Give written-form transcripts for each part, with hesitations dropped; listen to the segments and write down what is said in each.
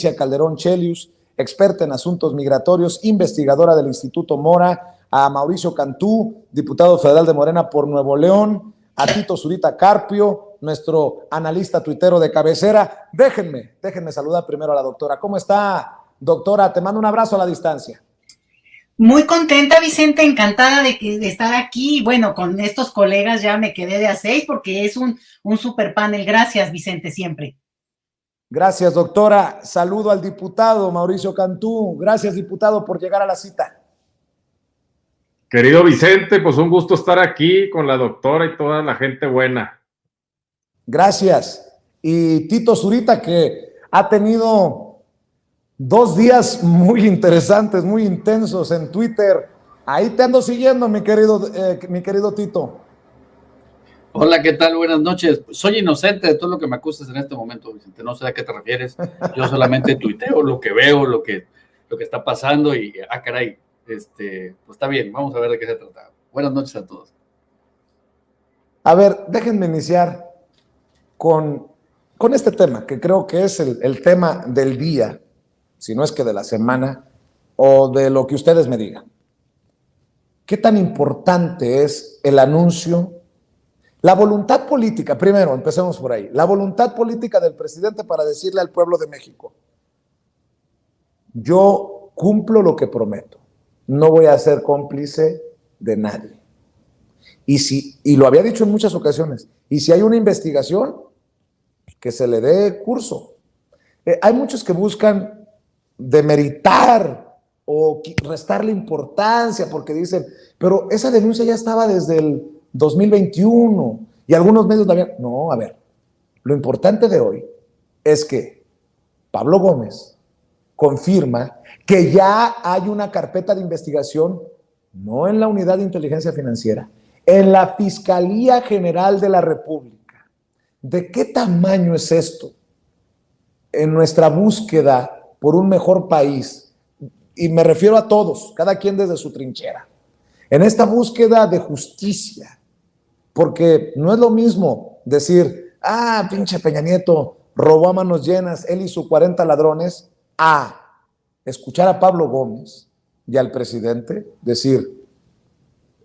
Patricia Calderón Chelius, experta en asuntos migratorios, investigadora del Instituto Mora, a Mauricio Cantú, diputado federal de Morena por Nuevo León, a Tito Zurita Carpio, nuestro analista tuitero de cabecera. Déjenme saludar primero a la doctora. ¿Cómo está, doctora? Te mando un abrazo a la distancia. Muy contenta, Vicente, encantada de estar aquí. Bueno, con estos colegas ya me quedé de a 6 porque es un super panel. Gracias, Vicente, siempre. Gracias, doctora. Saludo al diputado Mauricio Cantú. Gracias, diputado, por llegar a la cita. Querido Vicente, pues un gusto estar aquí con la doctora y toda la gente buena. Gracias. Y Tito Zurita, que ha tenido 2 días muy interesantes, muy intensos en Twitter. Ahí te ando siguiendo, mi querido Tito. Hola, ¿qué tal? Buenas noches. Soy inocente de todo lo que me acusas en este momento, Vicente. No sé a qué te refieres. Yo solamente tuiteo lo que veo, lo que está pasando y, caray, pues está bien. Vamos a ver de qué se trata. Buenas noches a todos. A ver, déjenme iniciar con este tema, que creo que es el tema del día, si no es que de la semana, o de lo que ustedes me digan. ¿Qué tan importante es el anuncio? La voluntad política, primero, empecemos por ahí, la voluntad política del presidente para decirle al pueblo de México: yo cumplo lo que prometo, no voy a ser cómplice de nadie. Y lo había dicho en muchas ocasiones, y si hay una investigación, que se le dé curso. Hay muchos que buscan demeritar o restarle importancia porque dicen, pero esa denuncia ya estaba desde el 2021 y algunos medios la habían... No, a ver, lo importante de hoy es que Pablo Gómez confirma que ya hay una carpeta de investigación, no en la Unidad de Inteligencia Financiera, en la Fiscalía General de la República. ¿De qué tamaño es esto en nuestra búsqueda por un mejor país? Y me refiero a todos, cada quien desde su trinchera. En esta búsqueda de justicia, porque no es lo mismo decir, pinche Peña Nieto robó a manos llenas, él y sus 40 ladrones, a escuchar a Pablo Gómez y al presidente decir,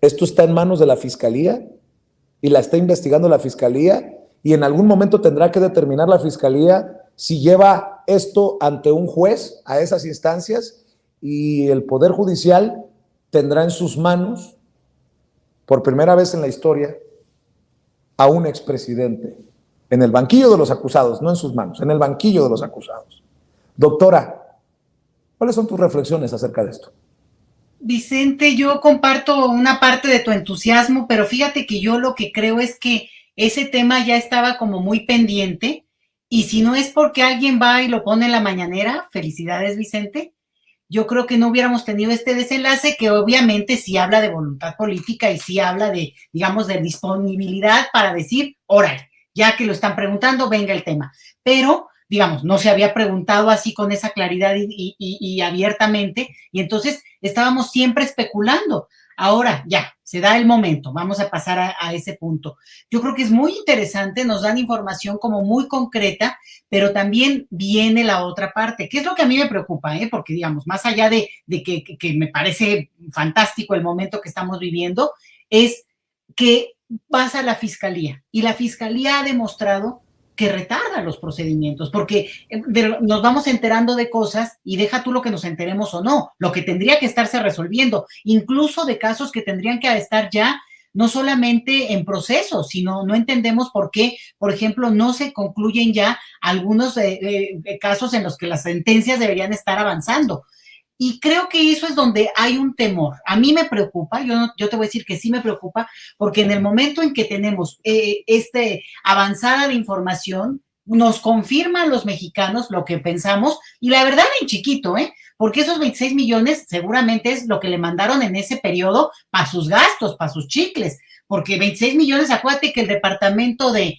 esto está en manos de la Fiscalía y la está investigando la Fiscalía y en algún momento tendrá que determinar la Fiscalía si lleva esto ante un juez a esas instancias y el Poder Judicial tendrá en sus manos, por primera vez en la historia, a un expresidente en el banquillo de los acusados, no en sus manos, en el banquillo de los acusados. Doctora, ¿cuáles son tus reflexiones acerca de esto? Vicente, yo comparto una parte de tu entusiasmo, pero fíjate que yo lo que creo es que ese tema ya estaba como muy pendiente y si no es porque alguien va y lo pone en la mañanera, felicidades, Vicente, yo creo que no hubiéramos tenido este desenlace que obviamente sí habla de voluntad política y sí habla de, digamos, de disponibilidad para decir, órale, ya que lo están preguntando, venga el tema. Pero, digamos, no se había preguntado así con esa claridad y abiertamente y entonces estábamos siempre especulando. Ahora ya, se da el momento, vamos a pasar a ese punto. Yo creo que es muy interesante, nos dan información como muy concreta, pero también viene la otra parte, que es lo que a mí me preocupa, porque digamos, más allá de que me parece fantástico el momento que estamos viviendo, es que pasa la Fiscalía y la Fiscalía ha demostrado que retarda los procedimientos, porque nos vamos enterando de cosas y deja tú lo que nos enteremos o no, lo que tendría que estarse resolviendo, incluso de casos que tendrían que estar ya no solamente en proceso, sino no entendemos por qué, por ejemplo, no se concluyen ya algunos casos en los que las sentencias deberían estar avanzando. Y creo que eso es donde hay un temor. A mí me preocupa, yo te voy a decir que sí me preocupa, porque en el momento en que tenemos avanzada de información, nos confirman los mexicanos lo que pensamos, y la verdad en chiquito, porque esos 26 millones seguramente es lo que le mandaron en ese periodo para sus gastos, para sus chicles, porque 26 millones, acuérdate que el departamento de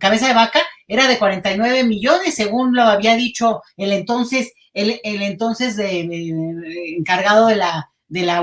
Cabeza de Vaca era de 49 millones, según lo había dicho el entonces encargado de la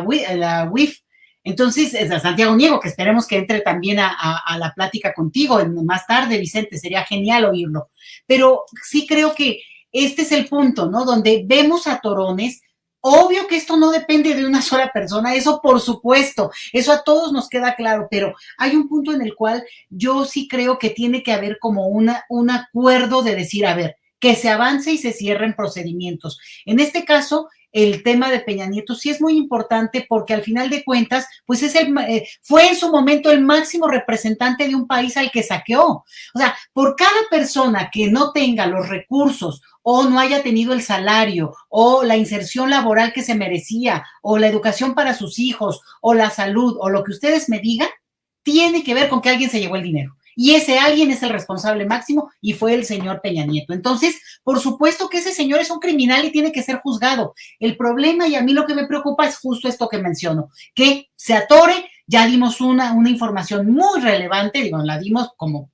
UIF. Entonces, es a Santiago Niego, que esperemos que entre también a la plática contigo más tarde, Vicente, sería genial oírlo. Pero sí creo que este es el punto, ¿no? Donde vemos atorones. Obvio que esto no depende de una sola persona, eso por supuesto, eso a todos nos queda claro, pero hay un punto en el cual yo sí creo que tiene que haber como un acuerdo de decir, a ver, que se avance y se cierren procedimientos. En este caso, el tema de Peña Nieto sí es muy importante porque al final de cuentas, pues fue en su momento el máximo representante de un país al que saqueó. O sea, por cada persona que no tenga los recursos o no haya tenido el salario o la inserción laboral que se merecía o la educación para sus hijos o la salud o lo que ustedes me digan, tiene que ver con que alguien se llevó el dinero. Y ese alguien es el responsable máximo y fue el señor Peña Nieto. Entonces, por supuesto que ese señor es un criminal y tiene que ser juzgado. El problema, y a mí lo que me preocupa, es justo esto que menciono, que se atore. Ya dimos una información muy relevante, digo, la dimos como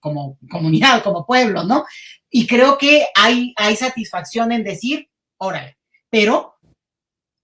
comunidad, como pueblo, ¿no? Y creo que hay satisfacción en decir, órale, pero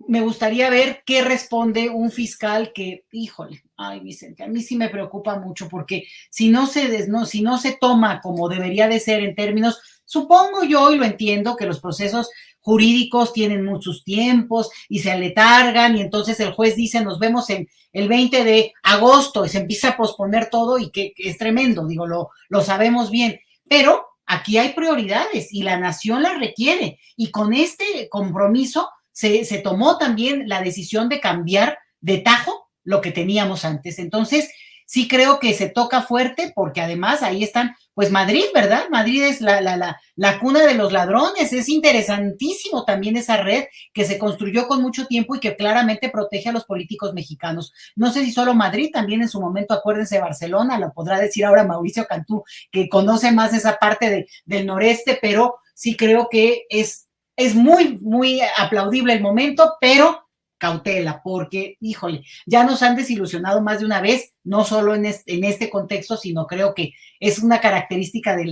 me gustaría ver qué responde un fiscal que, híjole, ay, Vicente, a mí sí me preocupa mucho porque si no se toma como debería de ser en términos, supongo yo y lo entiendo, que los procesos jurídicos tienen muchos tiempos y se aletargan y entonces el juez dice nos vemos en el 20 de agosto y se empieza a posponer todo y que es tremendo, digo, lo sabemos bien, pero aquí hay prioridades y la nación las requiere y con este compromiso se tomó también la decisión de cambiar de tajo lo que teníamos antes. Entonces, sí creo que se toca fuerte porque además ahí están, pues Madrid, ¿verdad? Madrid es la cuna de los ladrones. Es interesantísimo también esa red que se construyó con mucho tiempo y que claramente protege a los políticos mexicanos. No sé si solo Madrid, también en su momento, acuérdense, Barcelona, lo podrá decir ahora Mauricio Cantú, que conoce más esa parte del noreste, pero sí creo que es muy, muy aplaudible el momento, pero cautela, porque, híjole, ya nos han desilusionado más de una vez, no solo en este contexto, sino creo que es una característica de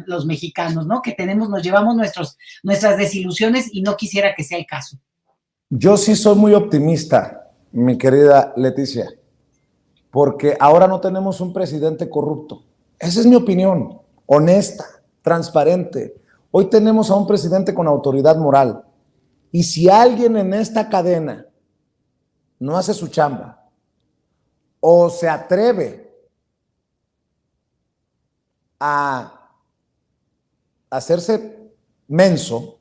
los mexicanos, ¿no? Que nos llevamos nuestras desilusiones y no quisiera que sea el caso. Yo sí soy muy optimista, mi querida Leticia, porque ahora no tenemos un presidente corrupto. Esa es mi opinión, honesta, transparente. Hoy tenemos a un presidente con autoridad moral. Y si alguien en esta cadena no hace su chamba o se atreve a hacerse menso,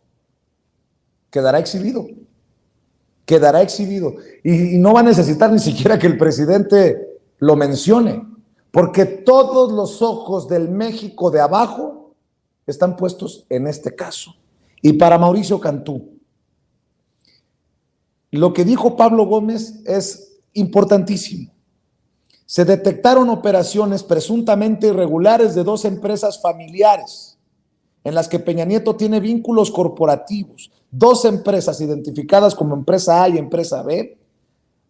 quedará exhibido. Quedará exhibido. Y no va a necesitar ni siquiera que el presidente lo mencione, porque todos los ojos del México de abajo están puestos en este caso. Y para Mauricio Cantú, lo que dijo Pablo Gómez es importantísimo. Se detectaron operaciones presuntamente irregulares de 2 empresas familiares en las que Peña Nieto tiene vínculos corporativos, 2 empresas identificadas como empresa A y empresa B,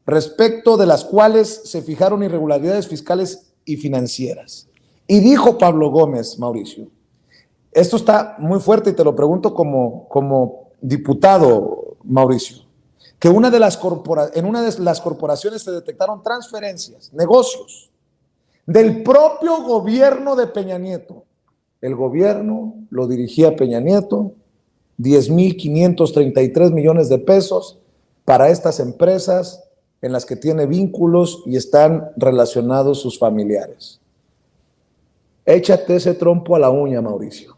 respecto de las cuales se fijaron irregularidades fiscales y financieras. Y dijo Pablo Gómez, Mauricio, esto está muy fuerte y te lo pregunto como diputado, Mauricio, que en una de las corporaciones se detectaron transferencias, negocios, del propio gobierno de Peña Nieto. El gobierno lo dirigía Peña Nieto, 10,533 millones de pesos para estas empresas en las que tiene vínculos y están relacionados sus familiares. Échate ese trompo a la uña, Mauricio.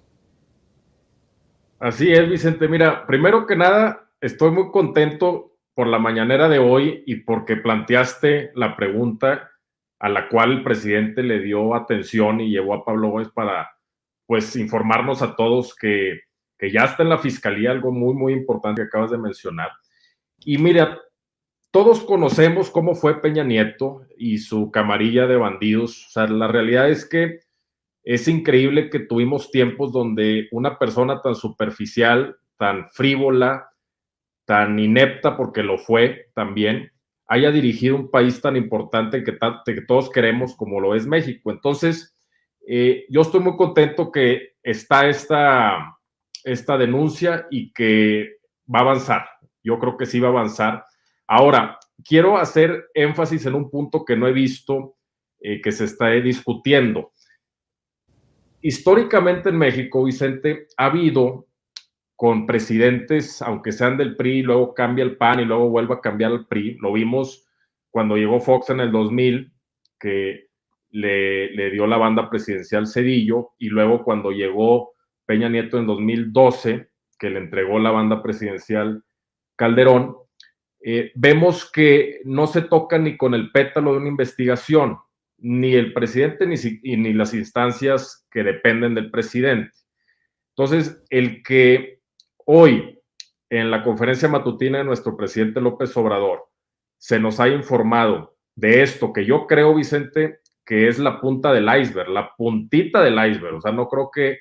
Así es, Vicente. Mira, primero que nada, estoy muy contento por la mañanera de hoy y porque planteaste la pregunta a la cual el presidente le dio atención y llevó a Pablo Gómez para, pues, informarnos a todos que ya está en la fiscalía, algo muy, muy importante que acabas de mencionar. Y mira, todos conocemos cómo fue Peña Nieto y su camarilla de bandidos. O sea, la realidad es que es increíble que tuvimos tiempos donde una persona tan superficial, tan frívola, tan inepta, porque lo fue también, haya dirigido un país tan importante que todos queremos como lo es México. Entonces, yo estoy muy contento que está esta denuncia y que va a avanzar. Yo creo que sí va a avanzar. Ahora, quiero hacer énfasis en un punto que no he visto que se está discutiendo. Históricamente en México, Vicente, ha habido con presidentes, aunque sean del PRI, luego cambia el PAN y luego vuelve a cambiar el PRI. Lo vimos cuando llegó Fox en el 2000, que le dio la banda presidencial Zedillo, y luego cuando llegó Peña Nieto en 2012, que le entregó la banda presidencial Calderón. Vemos que no se toca ni con el pétalo de una investigación, ni el presidente ni las instancias que dependen del presidente. Entonces, el que hoy, en la conferencia matutina de nuestro presidente López Obrador, se nos haya informado de esto, que yo creo, Vicente, que es la punta del iceberg, la puntita del iceberg. O sea, no creo que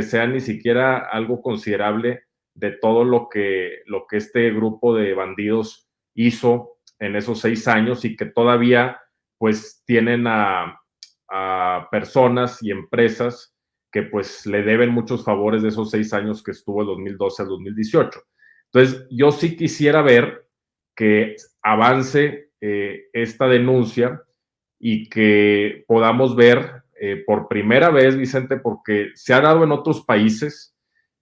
sea ni siquiera algo considerable de todo lo que este grupo de bandidos hizo en esos 6 años, y que todavía pues tienen a personas y empresas que pues le deben muchos favores de esos 6 años que estuvo del 2012 al 2018. Entonces, yo sí quisiera ver que avance esta denuncia y que podamos ver por primera vez, Vicente, porque se ha dado en otros países,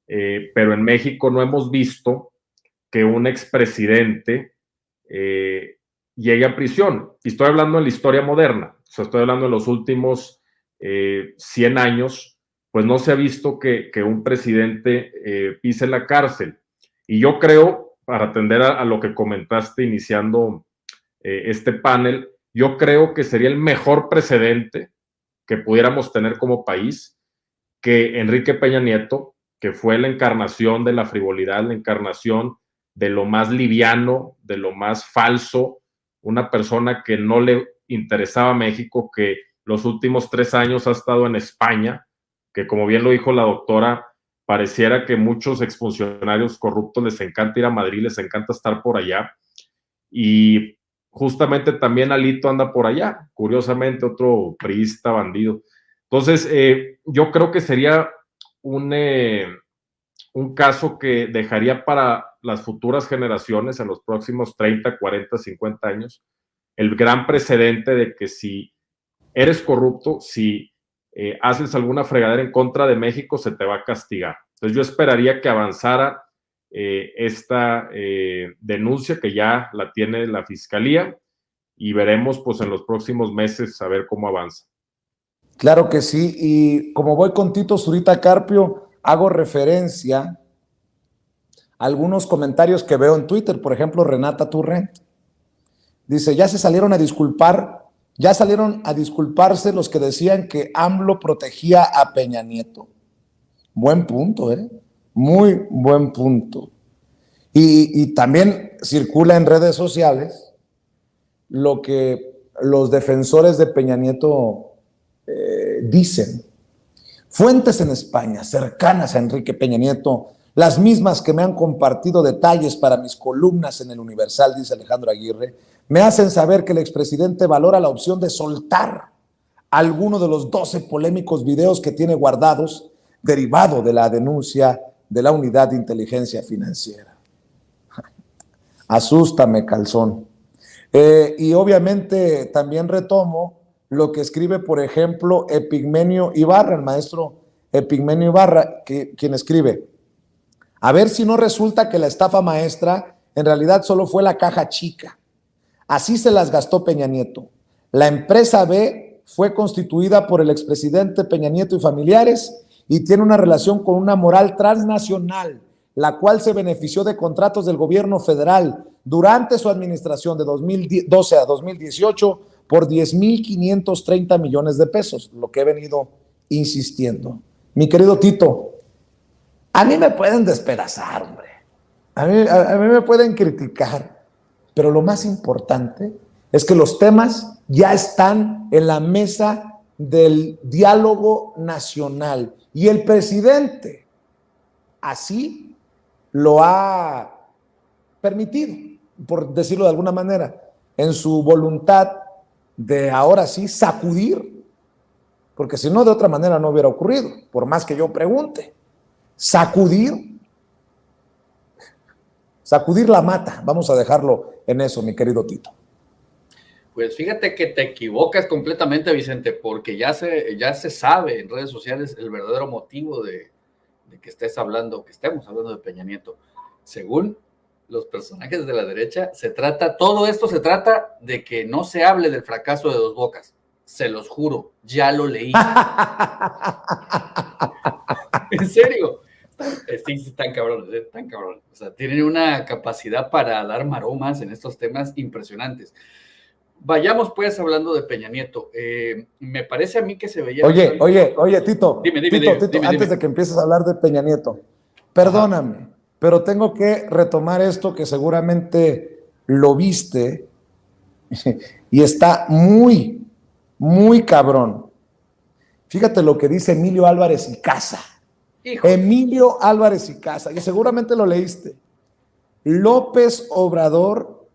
pero en México no hemos visto que un expresidente llegue a prisión. Y estoy hablando en la historia moderna, o sea, estoy hablando en los últimos 100 años, pues no se ha visto que un presidente pise la cárcel. Y yo creo, para atender a lo que comentaste iniciando este panel, yo creo que sería el mejor precedente que pudiéramos tener como país que Enrique Peña Nieto, que fue la encarnación de la frivolidad, la encarnación de lo más liviano, de lo más falso, una persona que no le interesaba a México, que los últimos 3 años ha estado en España, que como bien lo dijo la doctora, pareciera que muchos exfuncionarios corruptos les encanta ir a Madrid, les encanta estar por allá, y justamente también Alito anda por allá, curiosamente otro priista bandido. Entonces, yo creo que sería un caso que dejaría para las futuras generaciones, en los próximos 30, 40, 50 años, el gran precedente de que si eres corrupto, si haces alguna fregadera en contra de México, se te va a castigar. Entonces yo esperaría que avanzara esta denuncia, que ya la tiene la Fiscalía, y veremos pues en los próximos meses a ver cómo avanza. Claro que sí, y como voy con Tito Zurita Carpio, hago referencia a algunos comentarios que veo en Twitter. Por ejemplo, Renata Turrent dice: ya salieron a disculparse los que decían que AMLO protegía a Peña Nieto. Buen punto, muy buen punto. Y también circula en redes sociales lo que los defensores de Peña Nieto dicen. Fuentes en España cercanas a Enrique Peña Nieto, las mismas que me han compartido detalles para mis columnas en el Universal, dice Alejandro Aguirre, me hacen saber que el expresidente valora la opción de soltar alguno de los 12 polémicos videos que tiene guardados, derivado de la denuncia de la Unidad de Inteligencia Financiera. Asústame, calzón. Y obviamente también retomo lo que escribe, por ejemplo, Epigmenio Ibarra, el maestro Epigmenio Ibarra, quien escribe: a ver si no resulta que la estafa maestra en realidad solo fue la caja chica. Así se las gastó Peña Nieto. La empresa B fue constituida por el expresidente Peña Nieto y familiares y tiene una relación con una moral transnacional, la cual se benefició de contratos del gobierno federal durante su administración de 2012 a 2018 por 10,530 millones de pesos, lo que he venido insistiendo. Mi querido Tito, a mí me pueden despedazar, hombre. A mí me pueden criticar, pero lo más importante es que los temas ya están en la mesa del diálogo nacional y el presidente así lo ha permitido, por decirlo de alguna manera, en su voluntad de ahora sí sacudir, porque si no, de otra manera no hubiera ocurrido, por más que yo pregunte. Sacudir la mata, vamos a dejarlo en eso, mi querido Tito. Pues fíjate que te equivocas completamente, Vicente, porque ya se sabe en redes sociales el verdadero motivo de de que estemos hablando de Peña Nieto. Según los personajes de la derecha, todo esto se trata de que no se hable del fracaso de Dos Bocas. Se los juro, ya lo leí. En serio. Sí, están cabrones, están cabrones. O sea, tienen una capacidad para dar maromas en estos temas impresionantes. Vayamos pues hablando de Peña Nieto. Me parece a mí que se veía... Oye, Tito, dime, antes de que empieces a hablar de Peña Nieto, perdóname, pero tengo que retomar esto que seguramente lo viste y está muy, muy cabrón. Fíjate lo que dice Emilio Álvarez y Casa. Emilio Álvarez y Casa, y seguramente lo leíste. López Obrador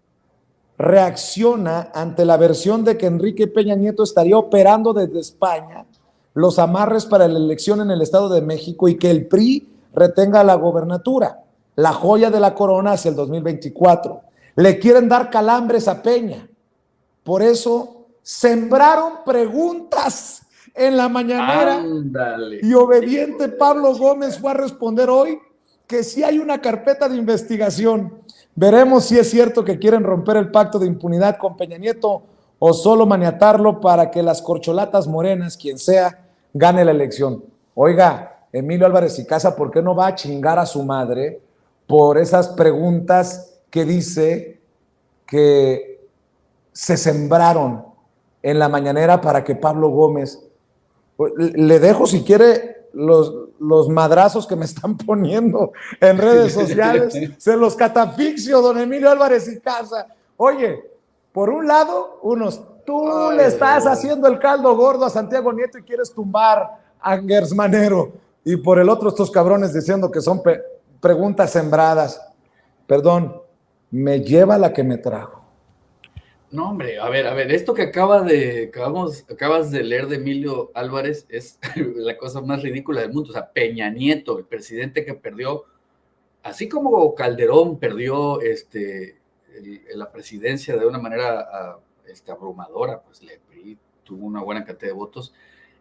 reacciona ante la versión de que Enrique Peña Nieto estaría operando desde España los amarres para la elección en el Estado de México y que el PRI retenga la gobernatura, la joya de la corona hacia el 2024. Le quieren dar calambres a Peña. Por eso sembraron preguntas en la mañanera. Ándale. Y obediente Pablo Gómez fue a responder hoy que sí hay una carpeta de investigación. Veremos si es cierto que quieren romper el pacto de impunidad con Peña Nieto o solo maniatarlo para que las corcholatas morenas, quien sea, gane la elección. Oiga, Emilio Álvarez y Casa, ¿por qué no va a chingar a su madre por esas preguntas que dice que se sembraron en la mañanera para que Pablo Gómez... Le dejo si quiere los madrazos que me están poniendo en redes sociales, se los catafixio, don Emilio Álvarez y Casa. Oye, por un lado, tú le estás haciendo el caldo gordo a Santiago Nieto y quieres tumbar a Gersmanero, y por el otro estos cabrones diciendo que son preguntas sembradas. Perdón, me lleva la que me trajo. No, hombre, a ver, esto que acabas de leer de Emilio Álvarez es la cosa más ridícula del mundo. O sea, Peña Nieto, el presidente que perdió, así como Calderón perdió la presidencia de una manera abrumadora, pues el PRI tuvo una buena cantidad de votos.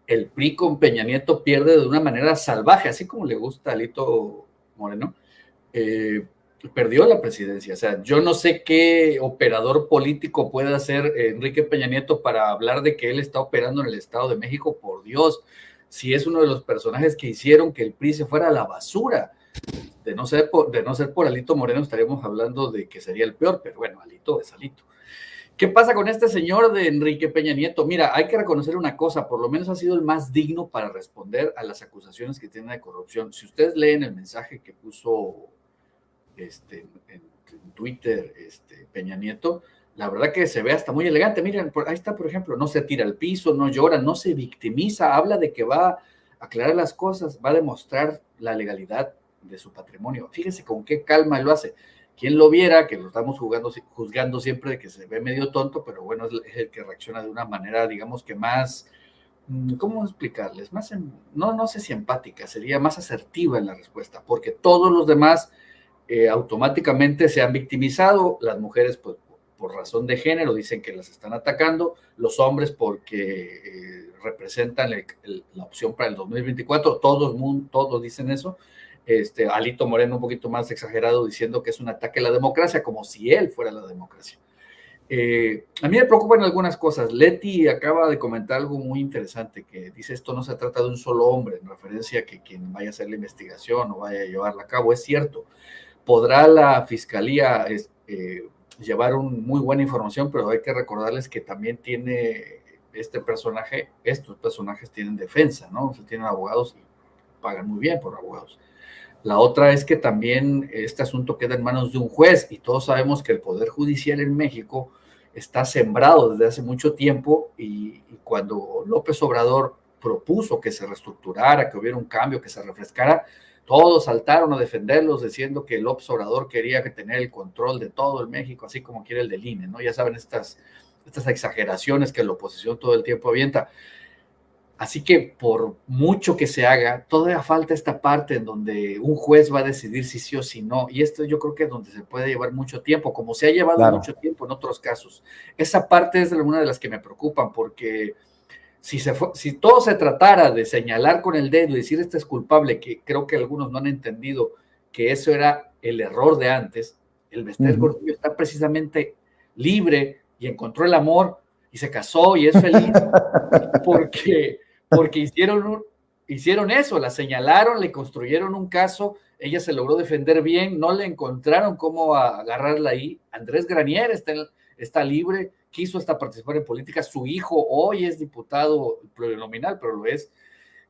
El PRI con Peña Nieto pierde de una manera salvaje, así como le gusta a Alito Moreno. Perdió la presidencia. O sea, yo no sé qué operador político puede hacer Enrique Peña Nieto para hablar de que él está operando en el Estado de México. Por Dios, si es uno de los personajes que hicieron que el PRI se fuera a la basura. De no ser por Alito Moreno, estaríamos hablando de que sería el peor, pero bueno, Alito es Alito. ¿Qué pasa con este señor de Enrique Peña Nieto? Mira, hay que reconocer una cosa, por lo menos ha sido el más digno para responder a las acusaciones que tiene de corrupción. Si ustedes leen el mensaje que puso en Twitter Peña Nieto, la verdad que se ve hasta muy elegante. Miren, ahí está, por ejemplo, no se tira al piso, no llora, no se victimiza, habla de que va a aclarar las cosas, va a demostrar la legalidad de su patrimonio. Fíjense con qué calma lo hace. Quien lo viera, que lo estamos juzgando siempre de que se ve medio tonto, pero bueno, es el que reacciona de una manera, digamos que más, ¿cómo explicarles? Más, no sé si empática, sería más asertiva en la respuesta, porque todos los demás automáticamente se han victimizado, las mujeres pues por razón de género dicen que las están atacando, los hombres porque representan la opción para el 2024, todos dicen eso. Alito Moreno un poquito más exagerado diciendo que es un ataque a la democracia, como si él fuera la democracia. A mí me preocupan algunas cosas. Leti acaba de comentar algo muy interesante, que dice esto no se trata de un solo hombre, en referencia a que quien vaya a hacer la investigación o vaya a llevarla a cabo. Es cierto, podrá la fiscalía llevar muy buena información, pero hay que recordarles que también tiene estos personajes tienen defensa, ¿no? O sea, tienen abogados y pagan muy bien por abogados. La otra es que también este asunto queda en manos de un juez y todos sabemos que el Poder Judicial en México está sembrado desde hace mucho tiempo y cuando López Obrador propuso que se reestructurara, que hubiera un cambio, que se refrescara, todos saltaron a defenderlos diciendo que López Obrador quería tener el control de todo el México, así como quiere el del INE, ¿no? Ya saben estas exageraciones que la oposición todo el tiempo avienta. Así que por mucho que se haga, todavía falta esta parte en donde un juez va a decidir si sí o si no. Y esto yo creo que es donde se puede llevar mucho tiempo, como se ha llevado mucho tiempo en otros casos. Esa parte es una de las que me preocupan, porque si todo se tratara de señalar con el dedo y decir este es culpable, que creo que algunos no han entendido que eso era el error de antes, el Bester Gordillo está precisamente libre y encontró el amor y se casó y es feliz porque hicieron eso, la señalaron, le construyeron un caso, ella se logró defender bien, no le encontraron cómo agarrarla ahí. Andrés Granier está libre, quiso hasta participar en política, su hijo hoy es diputado plurinominal, pero lo es.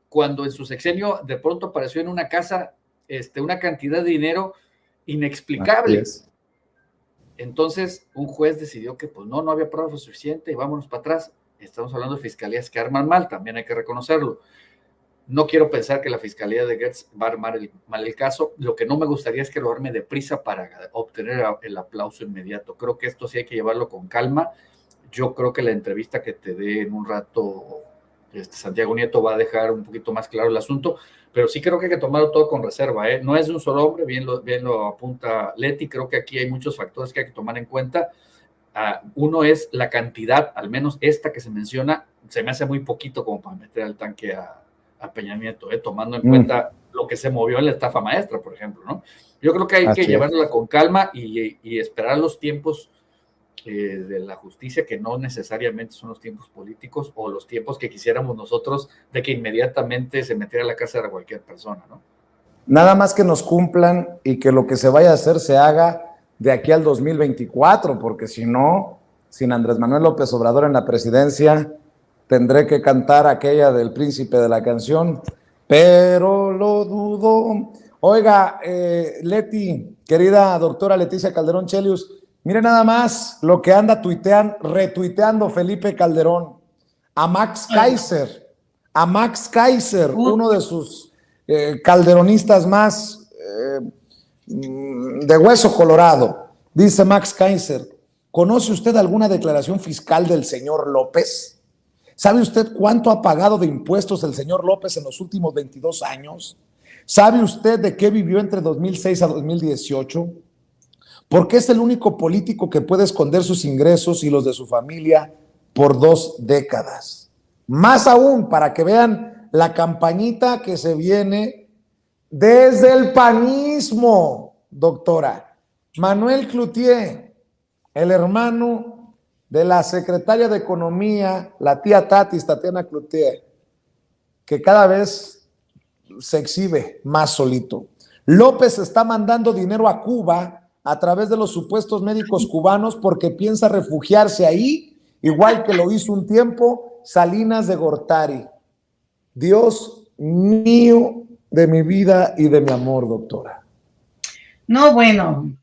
Cuando en su sexenio de pronto apareció en una casa una cantidad de dinero inexplicable. Entonces un juez decidió que pues no había prueba suficiente y vámonos para atrás. Estamos hablando de fiscalías que arman mal, también hay que reconocerlo. No quiero pensar que la fiscalía de Gertz va a armar mal el caso. Lo que no me gustaría es que lo arme deprisa para obtener el aplauso inmediato. Creo que esto sí hay que llevarlo con calma. Yo creo que la entrevista que te dé en un rato Santiago Nieto va a dejar un poquito más claro el asunto, pero sí creo que hay que tomarlo todo con reserva, ¿eh? No es de un solo hombre, bien lo apunta Leti. Creo que aquí hay muchos factores que hay que tomar en cuenta. Uno es la cantidad, al menos esta que se menciona, se me hace muy poquito como para meter al tanque a Peña Nieto, tomando en cuenta lo que se movió en la estafa maestra, por ejemplo, ¿no? Yo creo que hay que llevarla con calma y esperar los tiempos de la justicia, que no necesariamente son los tiempos políticos o los tiempos que quisiéramos nosotros de que inmediatamente se metiera a la cárcel a cualquier persona, ¿no? Nada más que nos cumplan y que lo que se vaya a hacer se haga de aquí al 2024, porque si no, sin Andrés Manuel López Obrador en la presidencia, tendré que cantar aquella del príncipe de la canción, pero lo dudo. Oiga, Leti, querida doctora Leticia Calderón Chelius, mire nada más lo que anda retuiteando Felipe Calderón a Max Kaiser, uno de sus calderonistas más de hueso colorado. Dice Max Kaiser: ¿conoce usted alguna declaración fiscal del señor López? ¿Sabe usted cuánto ha pagado de impuestos el señor López en los últimos 22 años? ¿Sabe usted de qué vivió entre 2006 a 2018? Porque es el único político que puede esconder sus ingresos y los de su familia por 2 décadas. Más aún, para que vean la campañita que se viene desde el panismo, doctora. Manuel Cloutier, el hermano de la secretaria de Economía, la tía Tatiana Cloutier, que cada vez se exhibe más solito. López está mandando dinero a Cuba a través de los supuestos médicos cubanos porque piensa refugiarse ahí, igual que lo hizo un tiempo Salinas de Gortari. Dios mío de mi vida y de mi amor, doctora. No, bueno,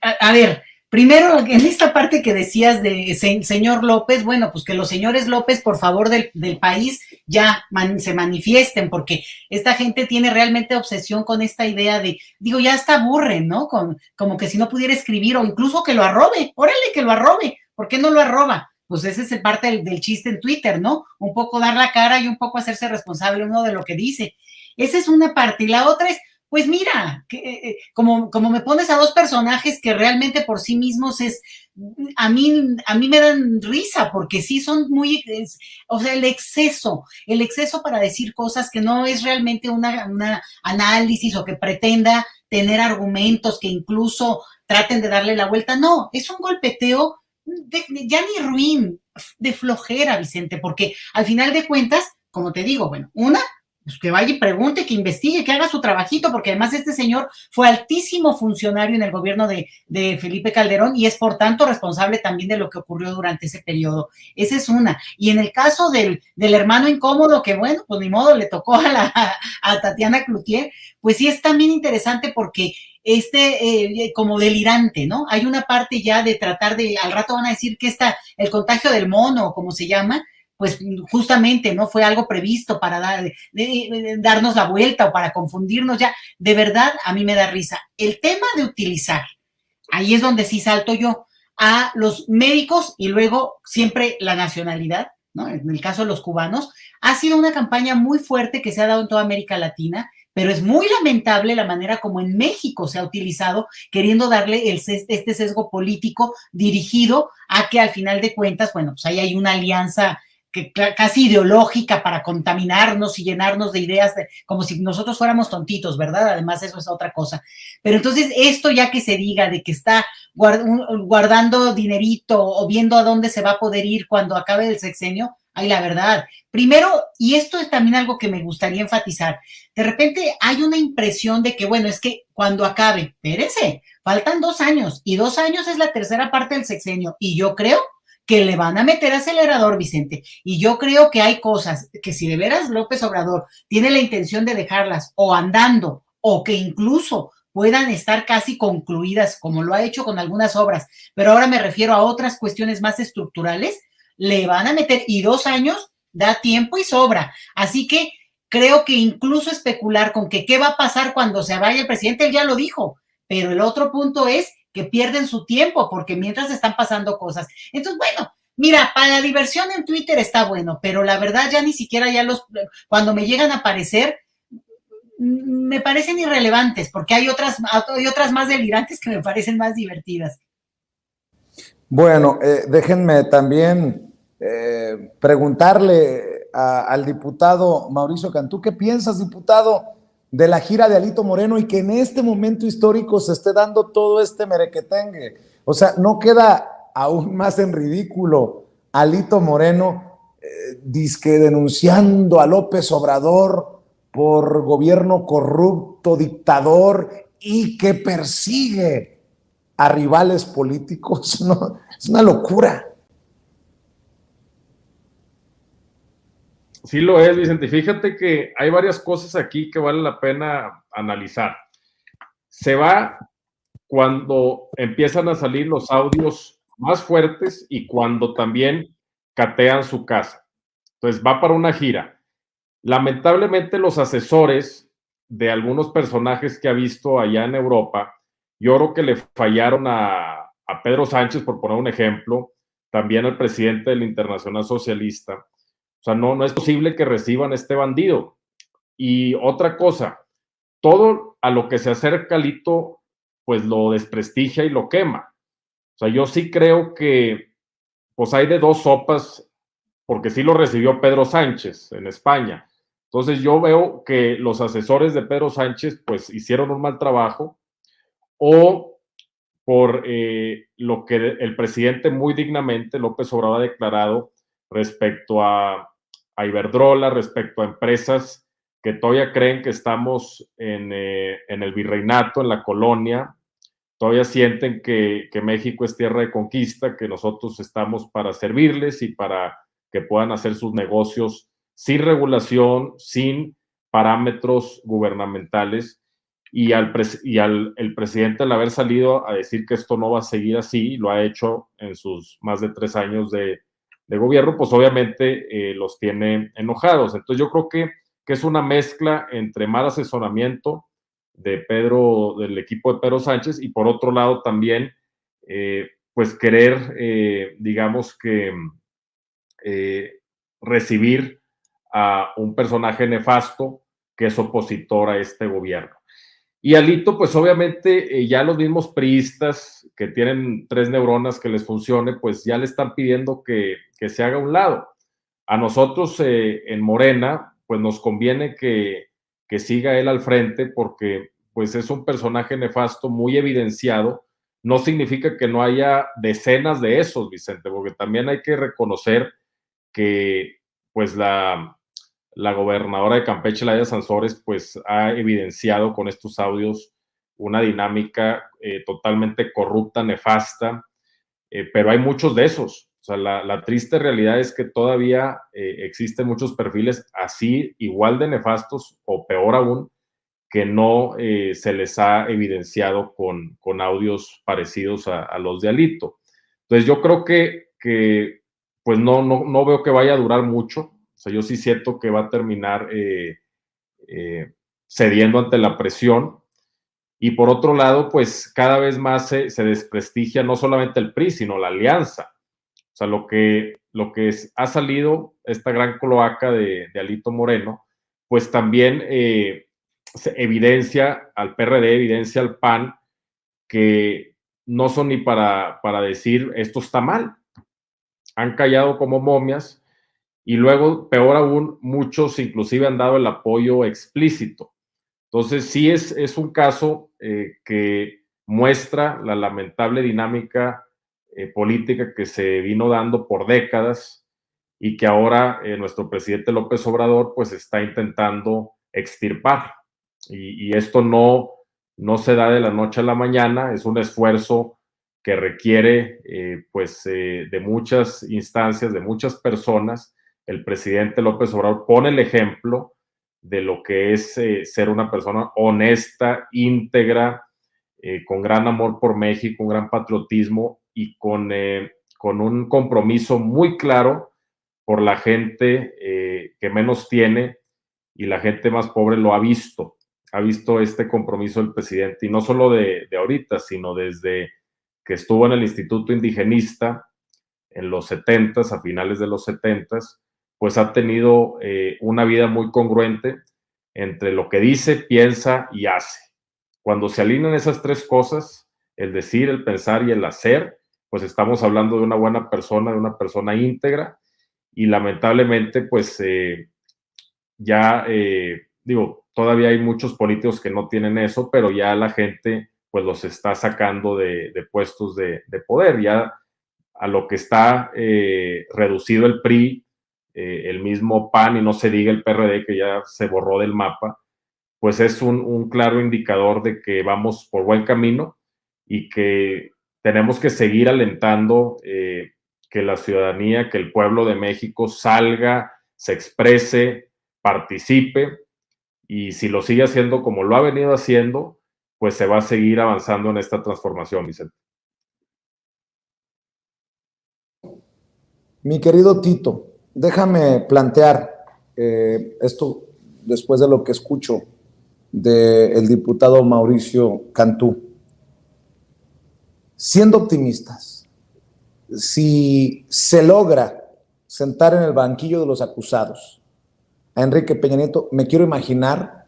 a ver, primero, en esta parte que decías de señor López, bueno, pues que los señores López, por favor, del país, ya se manifiesten, porque esta gente tiene realmente obsesión con esta idea de, ya hasta aburren, ¿no? Como que si no pudiera escribir, o incluso que lo arrobe, órale, que lo arrobe, ¿por qué no lo arroba? Pues ese es parte del chiste en Twitter, ¿no? Un poco dar la cara y un poco hacerse responsable uno de lo que dice. Esa es una parte, y la otra es, pues mira, como me pones a 2 personajes que realmente por sí mismos a mí me dan risa, porque sí son muy, o sea, el exceso para decir cosas que no es realmente una análisis o que pretenda tener argumentos que incluso traten de darle la vuelta, no, es un golpeteo ya ni ruin, de flojera, Vicente, porque al final de cuentas, como te digo, bueno, pues que vaya y pregunte, que investigue, que haga su trabajito, porque además este señor fue altísimo funcionario en el gobierno de Felipe Calderón y es por tanto responsable también de lo que ocurrió durante ese periodo. Esa es una. Y en el caso del hermano incómodo, que bueno, pues ni modo, le tocó a Tatiana Cloutier, pues sí es también interesante porque como delirante, ¿no? Hay una parte ya de tratar de, al rato van a decir que el contagio del mono, como se llama, pues justamente no fue algo previsto para darnos la vuelta o para confundirnos ya. De verdad, a mí me da risa. El tema de utilizar, ahí es donde sí salto yo, a los médicos y luego siempre la nacionalidad, ¿no? En el caso de los cubanos, ha sido una campaña muy fuerte que se ha dado en toda América Latina, pero es muy lamentable la manera como en México se ha utilizado, queriendo darle este sesgo político dirigido a que al final de cuentas, bueno, pues ahí hay una alianza casi ideológica para contaminarnos y llenarnos de ideas, como si nosotros fuéramos tontitos, ¿verdad? Además, eso es otra cosa. Pero entonces, esto ya que se diga de que está guardando dinerito o viendo a dónde se va a poder ir cuando acabe el sexenio, ay, la verdad. Primero, y esto es también algo que me gustaría enfatizar, de repente hay una impresión de que, bueno, es que cuando acabe, espérense, faltan 2 años, y 2 años es la tercera parte del sexenio, y yo creo que le van a meter acelerador, Vicente. Y yo creo que hay cosas que si de veras López Obrador tiene la intención de dejarlas o andando o que incluso puedan estar casi concluidas, como lo ha hecho con algunas obras, pero ahora me refiero a otras cuestiones más estructurales, le van a meter, y 2 años da tiempo y sobra. Así que creo que incluso especular con que qué va a pasar cuando se vaya el presidente, él ya lo dijo, pero el otro punto es que pierden su tiempo porque mientras están pasando cosas. Entonces, bueno, mira, para la diversión en Twitter está bueno, pero la verdad ya ni siquiera cuando me llegan a aparecer, me parecen irrelevantes porque hay otras más delirantes que me parecen más divertidas. Bueno, déjenme también preguntarle al diputado Mauricio Cantú, ¿qué piensas, diputado, de la gira de Alito Moreno y que en este momento histórico se esté dando todo este merequetengue? O sea, ¿no queda aún más en ridículo Alito Moreno dizque denunciando a López Obrador por gobierno corrupto, dictador y que persigue a rivales políticos? No, es una locura. Sí lo es, Vicente. Fíjate que hay varias cosas aquí que vale la pena analizar. Se va cuando empiezan a salir los audios más fuertes y cuando también catean su casa. Entonces va para una gira. Lamentablemente los asesores de algunos personajes que ha visto allá en Europa, yo creo que le fallaron a Pedro Sánchez, por poner un ejemplo, también al presidente del Internacional Socialista. O sea, no es posible que reciban este bandido. Y otra cosa, todo a lo que se acerca Alito, pues lo desprestigia y lo quema. O sea, yo sí creo que pues hay de dos sopas, porque sí lo recibió Pedro Sánchez en España. Entonces yo veo que los asesores de Pedro Sánchez pues hicieron un mal trabajo, o por lo que el presidente muy dignamente, López Obrador, ha declarado respecto a Iberdrola, respecto a empresas que todavía creen que estamos en el virreinato, en la colonia, todavía sienten que México es tierra de conquista, que nosotros estamos para servirles y para que puedan hacer sus negocios sin regulación, sin parámetros gubernamentales. Y el presidente, al haber salido a decir que esto no va a seguir así, lo ha hecho en sus más de 3 años de gobierno, pues obviamente los tiene enojados. Entonces yo creo que es una mezcla entre mal asesoramiento del equipo de Pedro Sánchez, y por otro lado también, pues querer, digamos que, recibir a un personaje nefasto que es opositor a este gobierno. Y Alito, pues obviamente ya los mismos priistas que tienen 3 neuronas que les funcione, pues ya le están pidiendo que se haga a un lado. A nosotros en Morena, pues nos conviene que siga él al frente, porque pues es un personaje nefasto muy evidenciado. No significa que no haya decenas de esos, Vicente, porque también hay que reconocer que pues la gobernadora de Campeche, Laida Sansores, pues ha evidenciado con estos audios una dinámica totalmente corrupta, nefasta, pero hay muchos de esos. O sea, la triste realidad es que todavía existen muchos perfiles así, igual de nefastos o peor aún, que no se les ha evidenciado con audios parecidos a los de Alito. Entonces yo creo que pues no veo que vaya a durar mucho. O sea, yo sí siento que va a terminar cediendo ante la presión. Y por otro lado, pues cada vez más se desprestigia no solamente el PRI, sino la alianza. O sea, lo que ha salido, esta gran cloaca de Alito Moreno, pues también se evidencia al PRD, evidencia al PAN, que no son ni para decir esto está mal. Han callado como momias, y luego, peor aún, muchos inclusive han dado el apoyo explícito. Entonces, sí es un caso que muestra la lamentable dinámica política que se vino dando por décadas y que ahora nuestro presidente López Obrador pues está intentando extirpar. Y esto no se da de la noche a la mañana, es un esfuerzo que requiere de muchas instancias, de muchas personas. El presidente López Obrador pone el ejemplo de lo que es ser una persona honesta, íntegra, con gran amor por México, un gran patriotismo y con un compromiso muy claro por la gente que menos tiene, y la gente más pobre lo ha visto este compromiso del presidente, y no solo de ahorita, sino desde que estuvo en el Instituto Indigenista en los 70s, a finales de los 70s, pues ha tenido una vida muy congruente entre lo que dice, piensa y hace. Cuando se alinean esas tres cosas, el decir, el pensar y el hacer, pues estamos hablando de una buena persona, de una persona íntegra, y lamentablemente, pues todavía hay muchos políticos que no tienen eso, pero ya la gente pues los está sacando de puestos de poder, ya a lo que está reducido el PRI, el mismo PAN, y no se diga el PRD, que ya se borró del mapa, pues es un claro indicador de que vamos por buen camino y que tenemos que seguir alentando que la ciudadanía, que el pueblo de México salga, se exprese, participe, y si lo sigue haciendo como lo ha venido haciendo, pues se va a seguir avanzando en esta transformación, Vicente. Mi querido Tito, déjame plantear esto después de lo que escucho del diputado Mauricio Cantú. Siendo optimistas, si se logra sentar en el banquillo de los acusados a Enrique Peña Nieto, me quiero imaginar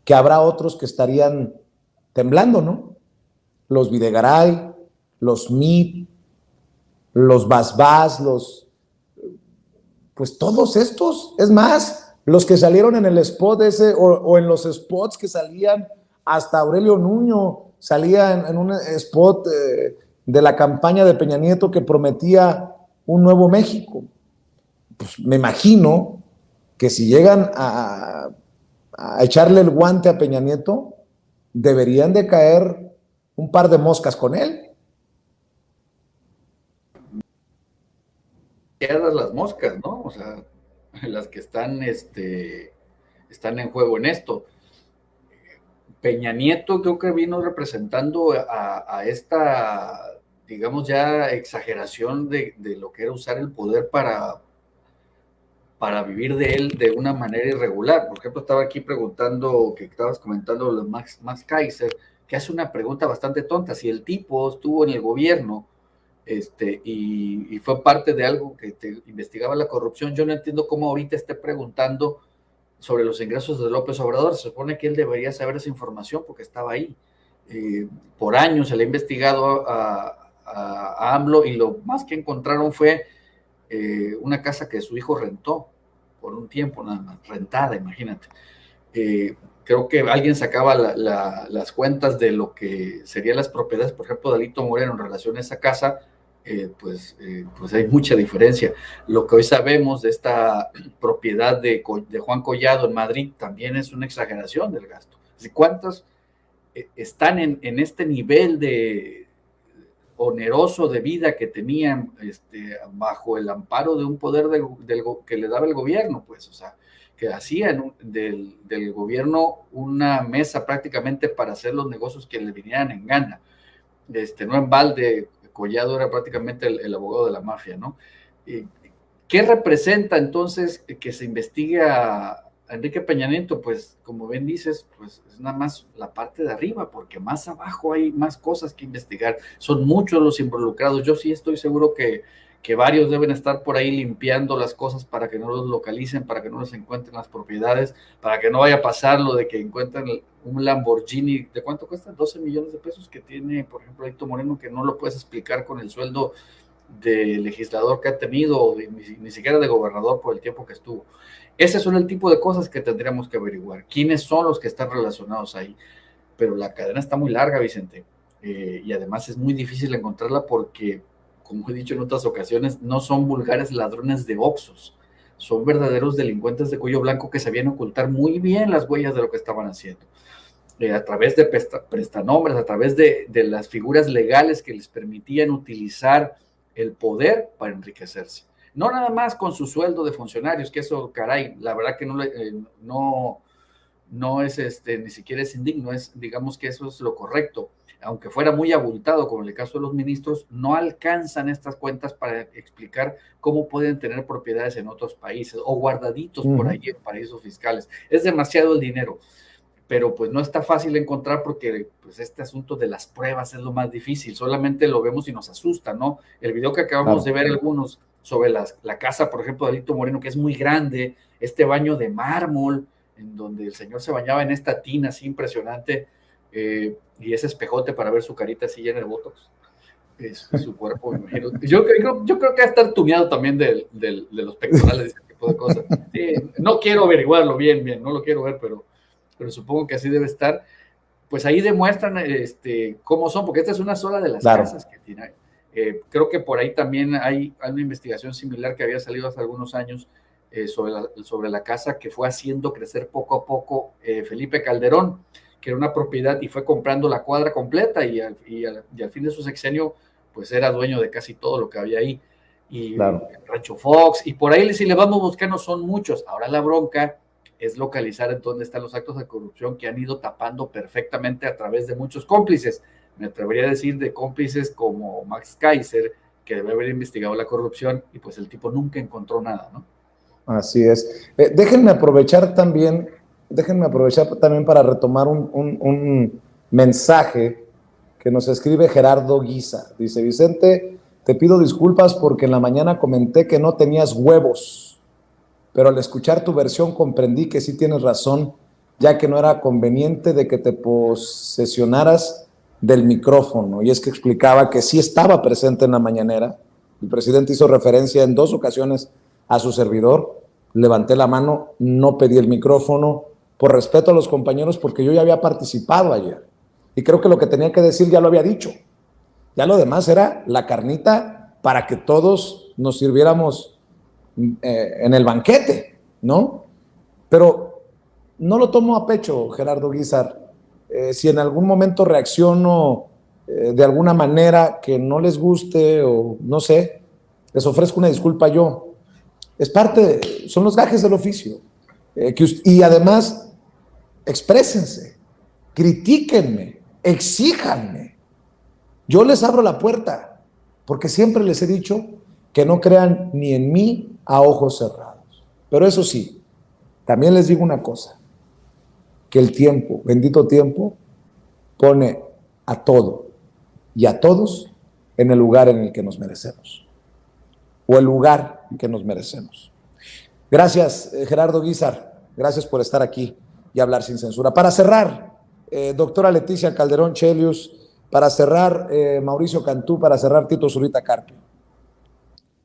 que habrá otros que estarían temblando, ¿no? Los Videgaray, los Meade, los Basbás, pues todos estos, es más, los que salieron en el spot ese, o en los spots que salían, hasta Aurelio Nuño salía en un spot de la campaña de Peña Nieto que prometía un nuevo México. Pues me imagino que si llegan a echarle el guante a Peña Nieto, deberían de caer un par de moscas con él. Las moscas, ¿no? O sea, las que están en juego en esto. Peña Nieto creo que vino representando a esta, digamos, ya exageración de lo que era usar el poder para vivir de él de una manera irregular. Por ejemplo, estaba aquí preguntando, que estabas comentando lo de Max Kaiser, que hace una pregunta bastante tonta. Si el tipo estuvo en el gobierno y fue parte de algo que investigaba la corrupción, yo no entiendo cómo ahorita esté preguntando sobre los ingresos de López Obrador. Se supone que él debería saber esa información porque estaba ahí. Por años se le ha investigado a AMLO, y lo más que encontraron fue una casa que su hijo rentó por un tiempo nada más, rentada, imagínate. Creo que alguien sacaba las cuentas de lo que serían las propiedades, por ejemplo, de Alito Moreno en relación a esa casa, pues hay mucha diferencia. Lo que hoy sabemos de esta propiedad de Juan Collado en Madrid también es una exageración del gasto. ¿Cuántos están en este nivel de oneroso de vida que tenían bajo el amparo de un poder que le daba el gobierno? Pues, o sea, que hacían del gobierno una mesa prácticamente para hacer los negocios que le vinieran en gana. No en balde, Collado era prácticamente el abogado de la mafia, ¿no? ¿Qué representa entonces que se investigue a Enrique Peña Nieto? Pues, como bien dices, pues es nada más la parte de arriba, porque más abajo hay más cosas que investigar. Son muchos los involucrados. Yo sí estoy seguro que varios deben estar por ahí limpiando las cosas para que no los localicen, para que no los encuentren las propiedades, para que no vaya a pasar lo de que encuentren un Lamborghini. ¿De cuánto cuesta? 12 millones de pesos que tiene, por ejemplo, Alito Moreno, que no lo puedes explicar con el sueldo de legislador que ha tenido, o ni siquiera de gobernador por el tiempo que estuvo. Ese son el tipo de cosas que tendríamos que averiguar. ¿Quiénes son los que están relacionados ahí? Pero la cadena está muy larga, Vicente, y además es muy difícil encontrarla porque, como he dicho en otras ocasiones, no son vulgares ladrones de Oxxos, son verdaderos delincuentes de cuello blanco que sabían ocultar muy bien las huellas de lo que estaban haciendo. A través de prestanombres, a través de las figuras legales que les permitían utilizar el poder para enriquecerse. No nada más con su sueldo de funcionarios, que eso, caray, la verdad que no es ni siquiera es indigno, digamos que eso es lo correcto. Aunque fuera muy abultado, como en el caso de los ministros, no alcanzan estas cuentas para explicar cómo pueden tener propiedades en otros países o guardaditos por ahí en paraísos fiscales. Es demasiado el dinero, pero pues no está fácil encontrar porque pues este asunto de las pruebas es lo más difícil, solamente lo vemos y nos asusta, ¿no? El video que acabamos de ver algunos sobre la casa, por ejemplo, de Alito Moreno, que es muy grande, este baño de mármol, en donde el señor se bañaba en esta tina así impresionante, y ese espejote para ver su carita así llena de botox, su cuerpo, me imagino. Yo creo que va a estar tuneado también de los pectorales, ese tipo de cosas. Sí, no quiero averiguarlo bien, no lo quiero ver, pero supongo que así debe estar. Pues ahí demuestran cómo son, porque esta es una sola de las casas que tiene. Creo que por ahí también hay una investigación similar que había salido hace algunos años sobre la casa que fue haciendo crecer poco a poco Felipe Calderón, que era una propiedad y fue comprando la cuadra completa y al fin de su sexenio pues era dueño de casi todo lo que había ahí. Y Rancho Fox, y por ahí si le vamos buscando son muchos. Ahora la bronca es localizar en dónde están los actos de corrupción que han ido tapando perfectamente a través de muchos cómplices. Me atrevería a decir de cómplices como Max Kaiser, que debe haber investigado la corrupción y pues el tipo nunca encontró nada, ¿no? Así es. Déjenme aprovechar también para retomar un mensaje que nos escribe Gerardo Guizar. Dice: Vicente, te pido disculpas porque en la mañana comenté que no tenías huevos, pero al escuchar tu versión comprendí que sí tienes razón, ya que no era conveniente de que te posesionaras del micrófono. Y es que explicaba que sí estaba presente en la mañanera. El presidente hizo referencia en 2 ocasiones a su servidor. Levanté la mano, no pedí el micrófono, por respeto a los compañeros, porque yo ya había participado ayer. Y creo que lo que tenía que decir ya lo había dicho. Ya lo demás era la carnita para que todos nos sirviéramos en el banquete, ¿no? Pero no lo tomo a pecho, Gerardo Guizar. Si en algún momento reacciono de alguna manera que no les guste o no sé, les ofrezco una disculpa yo. Es parte, son los gajes del oficio. Y además, exprésense, critíquenme, exíjanme. Yo les abro la puerta, porque siempre les he dicho que no crean ni en mí a ojos cerrados. Pero eso sí, también les digo una cosa, que el tiempo, bendito tiempo, pone a todo y a todos en el lugar en el que nos merecemos. O el lugar que nos merecemos. Gracias, Gerardo Guizar. Gracias por estar aquí y hablar sin censura. Para cerrar, doctora Leticia Calderón Chelius, para cerrar, Mauricio Cantú, para cerrar, Tito Zurita Carpio.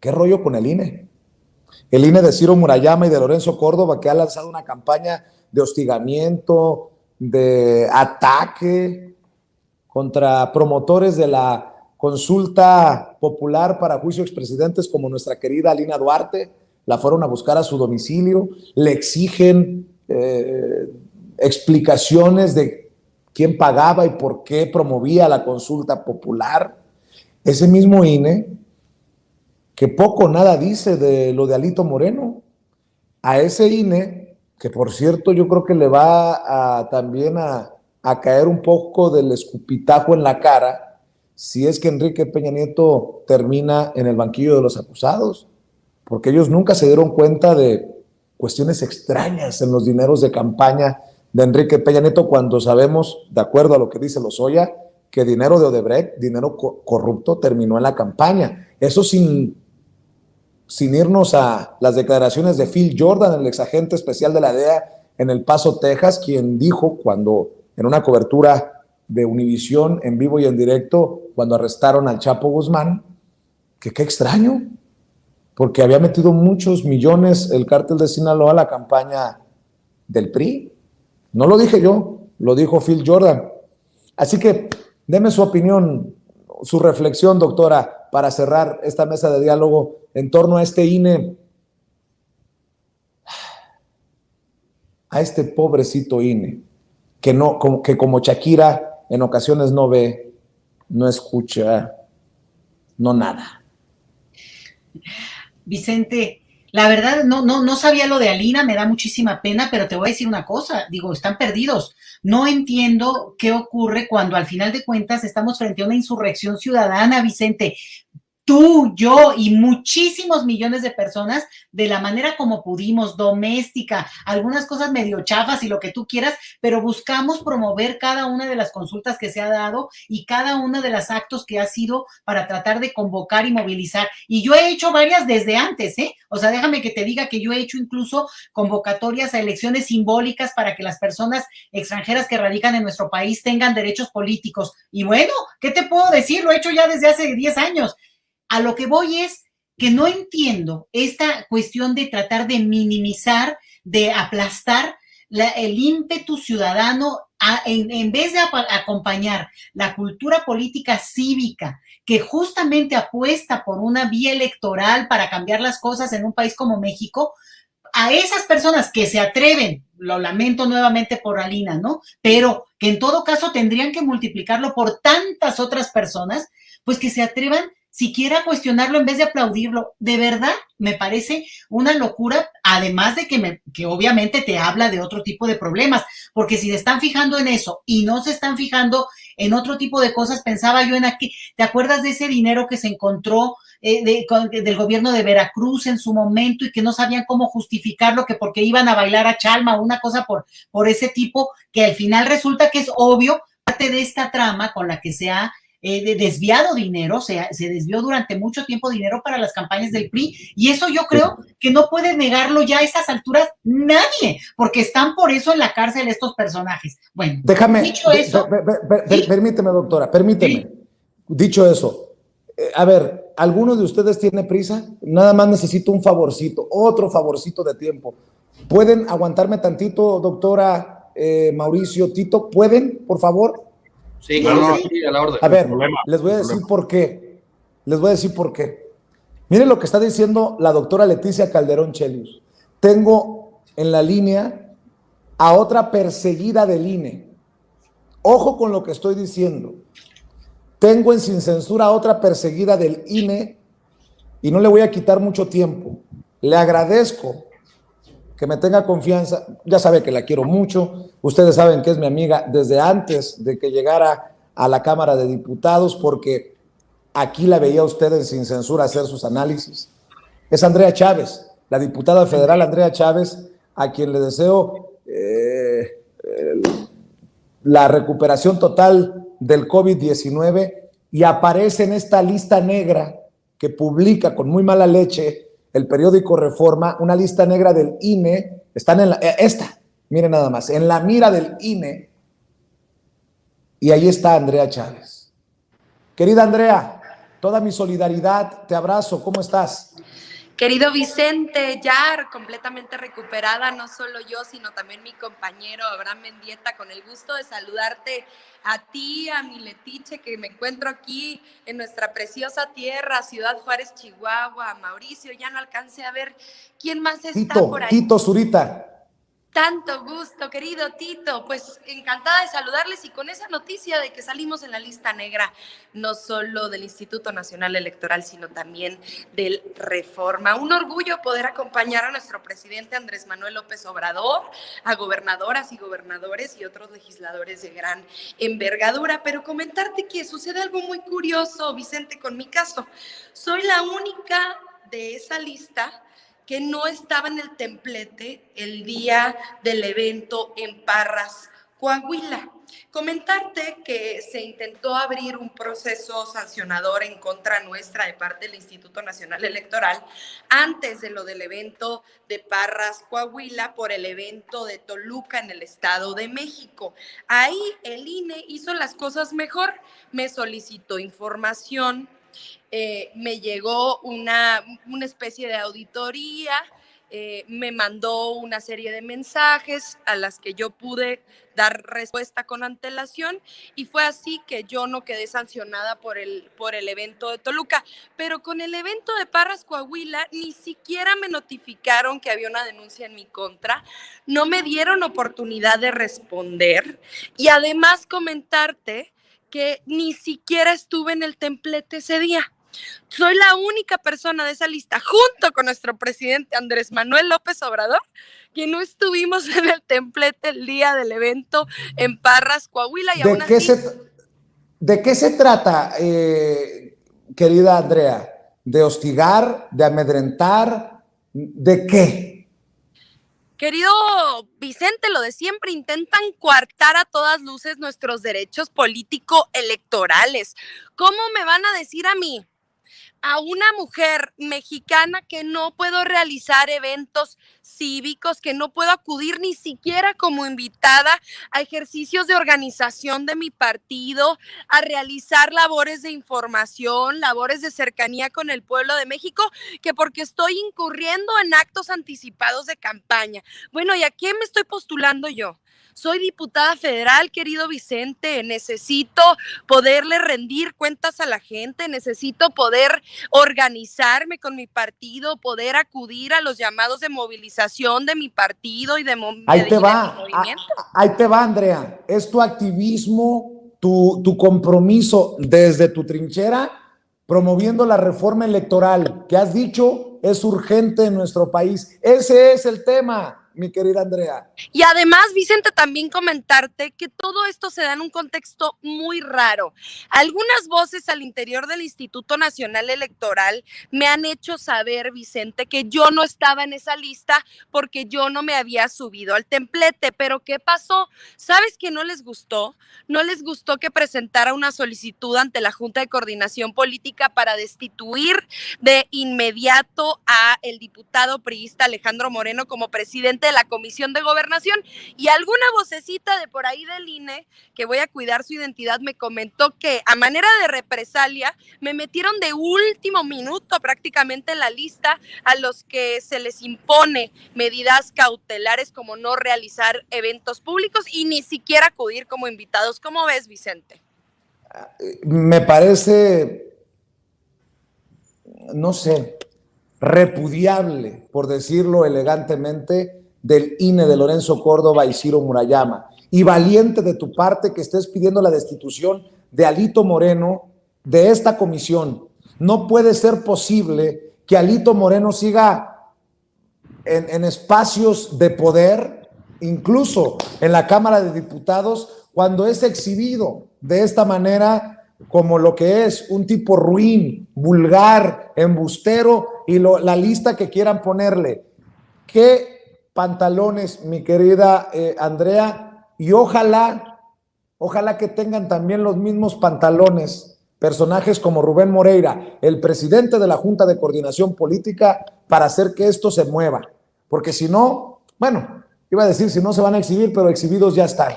¿Qué rollo con el INE? El INE de Ciro Murayama y de Lorenzo Córdoba, que ha lanzado una campaña de hostigamiento, de ataque contra promotores de la consulta popular para juicio expresidentes como nuestra querida Alina Duarte. La fueron a buscar a su domicilio, le exigen explicaciones de quién pagaba y por qué promovía la consulta popular. Ese mismo INE que poco o nada dice de lo de Alito Moreno. A ese INE, que por cierto yo creo que le va también a caer un poco del escupitajo en la cara si es que Enrique Peña Nieto termina en el banquillo de los acusados, porque ellos nunca se dieron cuenta de cuestiones extrañas en los dineros de campaña de Enrique Peña Nieto, cuando sabemos, de acuerdo a lo que dice Lozoya, que dinero de Odebrecht, dinero corrupto, terminó en la campaña. Eso sin irnos a las declaraciones de Phil Jordan, el exagente especial de la DEA en El Paso, Texas, quien dijo cuando en una cobertura de Univisión en vivo y en directo, cuando arrestaron al Chapo Guzmán, que qué extraño, porque había metido muchos millones el cártel de Sinaloa a la campaña del PRI. No lo dije yo, lo dijo Phil Jordan. Así que deme su opinión, su reflexión, doctora, para cerrar esta mesa de diálogo en torno a este INE, a este pobrecito INE, que como Shakira en ocasiones no ve, no escucha, no nada. Vicente, la verdad no sabía lo de Alina, me da muchísima pena, pero te voy a decir una cosa, digo, están perdidos. No entiendo qué ocurre cuando al final de cuentas estamos frente a una insurrección ciudadana, Vicente. Tú, yo y muchísimos millones de personas, de la manera como pudimos, doméstica, algunas cosas medio chafas y lo que tú quieras, pero buscamos promover cada una de las consultas que se ha dado y cada uno de los actos que ha sido para tratar de convocar y movilizar. Y yo he hecho varias desde antes, ¿eh? O sea, déjame que te diga que yo he hecho incluso convocatorias a elecciones simbólicas para que las personas extranjeras que radican en nuestro país tengan derechos políticos. Y bueno, ¿qué te puedo decir? Lo he hecho ya desde hace 10 años. A lo que voy es que no entiendo esta cuestión de tratar de minimizar, de aplastar el ímpetu ciudadano en vez de acompañar la cultura política cívica que justamente apuesta por una vía electoral para cambiar las cosas en un país como México. A esas personas que se atreven, lo lamento nuevamente por Alina, ¿no? Pero que en todo caso tendrían que multiplicarlo por tantas otras personas, pues que se atrevan siquiera cuestionarlo en vez de aplaudirlo. De verdad, me parece una locura, además de que obviamente te habla de otro tipo de problemas, porque si se están fijando en eso y no se están fijando en otro tipo de cosas, pensaba yo en aquí, ¿te acuerdas de ese dinero que se encontró del gobierno de Veracruz en su momento y que no sabían cómo justificarlo, que porque iban a bailar a Chalma o una cosa por ese tipo, que al final resulta que es obvio, parte de esta trama con la que se ha desviado dinero, se desvió durante mucho tiempo dinero para las campañas del PRI, y eso yo creo que no puede negarlo ya a estas alturas nadie, porque están por eso en la cárcel estos personajes. Bueno, déjame, dicho eso, ¿sí? Permíteme, doctora, permíteme. Sí. Dicho eso, a ver, ¿alguno de ustedes tiene prisa? Nada más necesito un favorcito, otro favorcito de tiempo. ¿Pueden aguantarme tantito, doctora, Mauricio, Tito? ¿Pueden, por favor? Sí, claro, sí, a la orden. A ver, les voy a decir por qué. Les voy a decir por qué. Miren lo que está diciendo la doctora Leticia Calderón Chelius. Tengo en la línea a otra perseguida del INE. Ojo con lo que estoy diciendo. Tengo en Sin Censura a otra perseguida del INE y no le voy a quitar mucho tiempo. Le agradezco que me tenga confianza, ya sabe que la quiero mucho, ustedes saben que es mi amiga desde antes de que llegara a la Cámara de Diputados, porque aquí la veía usted en Sin Censura hacer sus análisis. Es Andrea Chávez, la diputada federal Andrea Chávez, a quien le deseo la recuperación total del COVID-19, y aparece en esta lista negra que publica con muy mala leche el periódico Reforma, una lista negra del INE, están en miren nada más, en la mira del INE, y ahí está Andrea Chávez. Querida Andrea, toda mi solidaridad, te abrazo, ¿cómo estás? Querido Vicente, ya completamente recuperada, no solo yo, sino también mi compañero Abraham Mendieta, con el gusto de saludarte a ti, a mi Letiche, que me encuentro aquí en nuestra preciosa tierra, Ciudad Juárez, Chihuahua. Mauricio, ya no alcancé a ver quién más está por ahí. Tito Zurita. Tanto gusto, querido Tito, pues encantada de saludarles y con esa noticia de que salimos en la lista negra, no solo del Instituto Nacional Electoral, sino también del Reforma. Un orgullo poder acompañar a nuestro presidente Andrés Manuel López Obrador, a gobernadoras y gobernadores y otros legisladores de gran envergadura, pero comentarte que sucede algo muy curioso, Vicente, con mi caso. Soy la única de esa lista que no estaba en el templete el día del evento en Parras, Coahuila. Comentarte que se intentó abrir un proceso sancionador en contra nuestra de parte del Instituto Nacional Electoral antes de lo del evento de Parras, Coahuila, por el evento de Toluca en el Estado de México. Ahí el INE hizo las cosas mejor, me solicitó información me llegó una especie de auditoría, me mandó una serie de mensajes a las que yo pude dar respuesta con antelación y fue así que yo no quedé sancionada por el evento de Toluca. Pero con el evento de Parras, Coahuila, ni siquiera me notificaron que había una denuncia en mi contra, no me dieron oportunidad de responder y además comentarte que ni siquiera estuve en el templete ese día. Soy la única persona de esa lista, junto con nuestro presidente Andrés Manuel López Obrador, que no estuvimos en el templete el día del evento en Parras, Coahuila. Y aún así... ¿De qué se trata, querida Andrea? ¿De hostigar? ¿De amedrentar? ¿De qué? Querido Vicente, lo de siempre, intentan coartar a todas luces nuestros derechos político-electorales. ¿Cómo me van a decir a mí, a una mujer mexicana, que no puedo realizar eventos cívicos, que no puedo acudir ni siquiera como invitada a ejercicios de organización de mi partido, a realizar labores de información, labores de cercanía con el pueblo de México, que porque estoy incurriendo en actos anticipados de campaña? Bueno, ¿y a qué me estoy postulando yo? Soy diputada federal, querido Vicente, necesito poderle rendir cuentas a la gente, necesito poder organizarme con mi partido, poder acudir a los llamados de movilización de mi partido y de mi movimiento. Ahí te va, Andrea. Es tu activismo, tu compromiso desde tu trinchera, promoviendo la reforma electoral que has dicho es urgente en nuestro país. Ese es el tema, mi querida Andrea. Y además, Vicente, también comentarte que todo esto se da en un contexto muy raro. Algunas voces al interior del Instituto Nacional Electoral me han hecho saber, Vicente, que yo no estaba en esa lista porque yo no me había subido al templete. Pero ¿qué pasó? ¿Sabes que no les gustó? No les gustó que presentara una solicitud ante la Junta de Coordinación Política para destituir de inmediato a el diputado priista Alejandro Moreno como presidente de la Comisión de Gobernación, y alguna vocecita de por ahí del INE, que voy a cuidar su identidad, me comentó que a manera de represalia me metieron de último minuto prácticamente en la lista a los que se les impone medidas cautelares como no realizar eventos públicos y ni siquiera acudir como invitados. ¿Cómo ves, Vicente? Me parece, no sé, repudiable, por decirlo elegantemente, del INE de Lorenzo Córdoba y Ciro Murayama, y valiente de tu parte que estés pidiendo la destitución de Alito Moreno de esta comisión. No puede ser posible que Alito Moreno siga en espacios de poder, incluso en la Cámara de Diputados, cuando es exhibido de esta manera como lo que es un tipo ruin, vulgar, embustero, y la lista que quieran ponerle. ¿Qué pantalones, mi querida Andrea? Y ojalá que tengan también los mismos pantalones personajes como Rubén Moreira, el presidente de la Junta de Coordinación Política, para hacer que esto se mueva. Porque si no, bueno, iba a decir si no se van a exhibir, pero exhibidos ya están.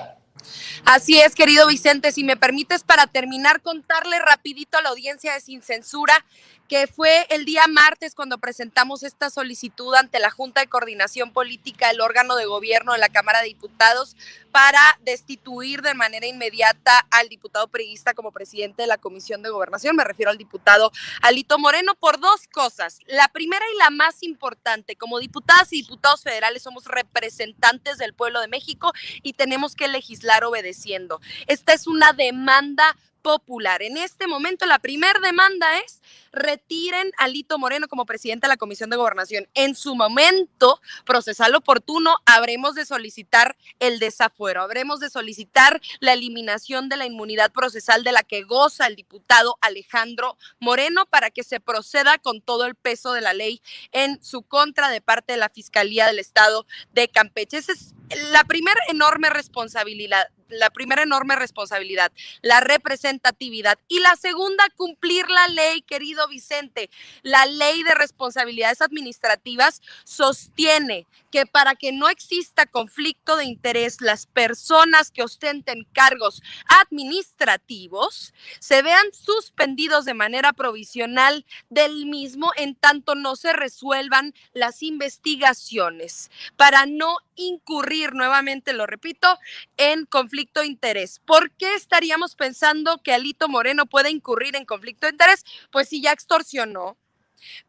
Así es, querido Vicente. Si me permites, para terminar, contarle rapidito a la audiencia de Sin Censura que fue el día martes cuando presentamos esta solicitud ante la Junta de Coordinación Política, el órgano de gobierno de la Cámara de Diputados, para destituir de manera inmediata al diputado priista como presidente de la Comisión de Gobernación. Me refiero al diputado Alito Moreno por dos cosas. La primera y la más importante: como diputadas y diputados federales somos representantes del pueblo de México y tenemos que legislar obedeciendo. Esta es una demanda popular. En este momento la primera demanda es: retiren a Alito Moreno como presidente de la Comisión de Gobernación. En su momento procesal oportuno habremos de solicitar el desafuero, habremos de solicitar la eliminación de la inmunidad procesal de la que goza el diputado Alejandro Moreno, para que se proceda con todo el peso de la ley en su contra de parte de la Fiscalía del Estado de Campeche. Esa es la primera enorme responsabilidad. la primera enorme responsabilidad, la representatividad. Y la segunda, cumplir la ley, querido Vicente. La ley de responsabilidades administrativas sostiene que para que no exista conflicto de interés, las personas que ostenten cargos administrativos se vean suspendidos de manera provisional del mismo en tanto no se resuelvan las investigaciones, para no incurrir, nuevamente lo repito, en conflicto de interés. ¿Por qué estaríamos pensando que Alito Moreno puede incurrir en conflicto de interés? Pues si ya extorsionó,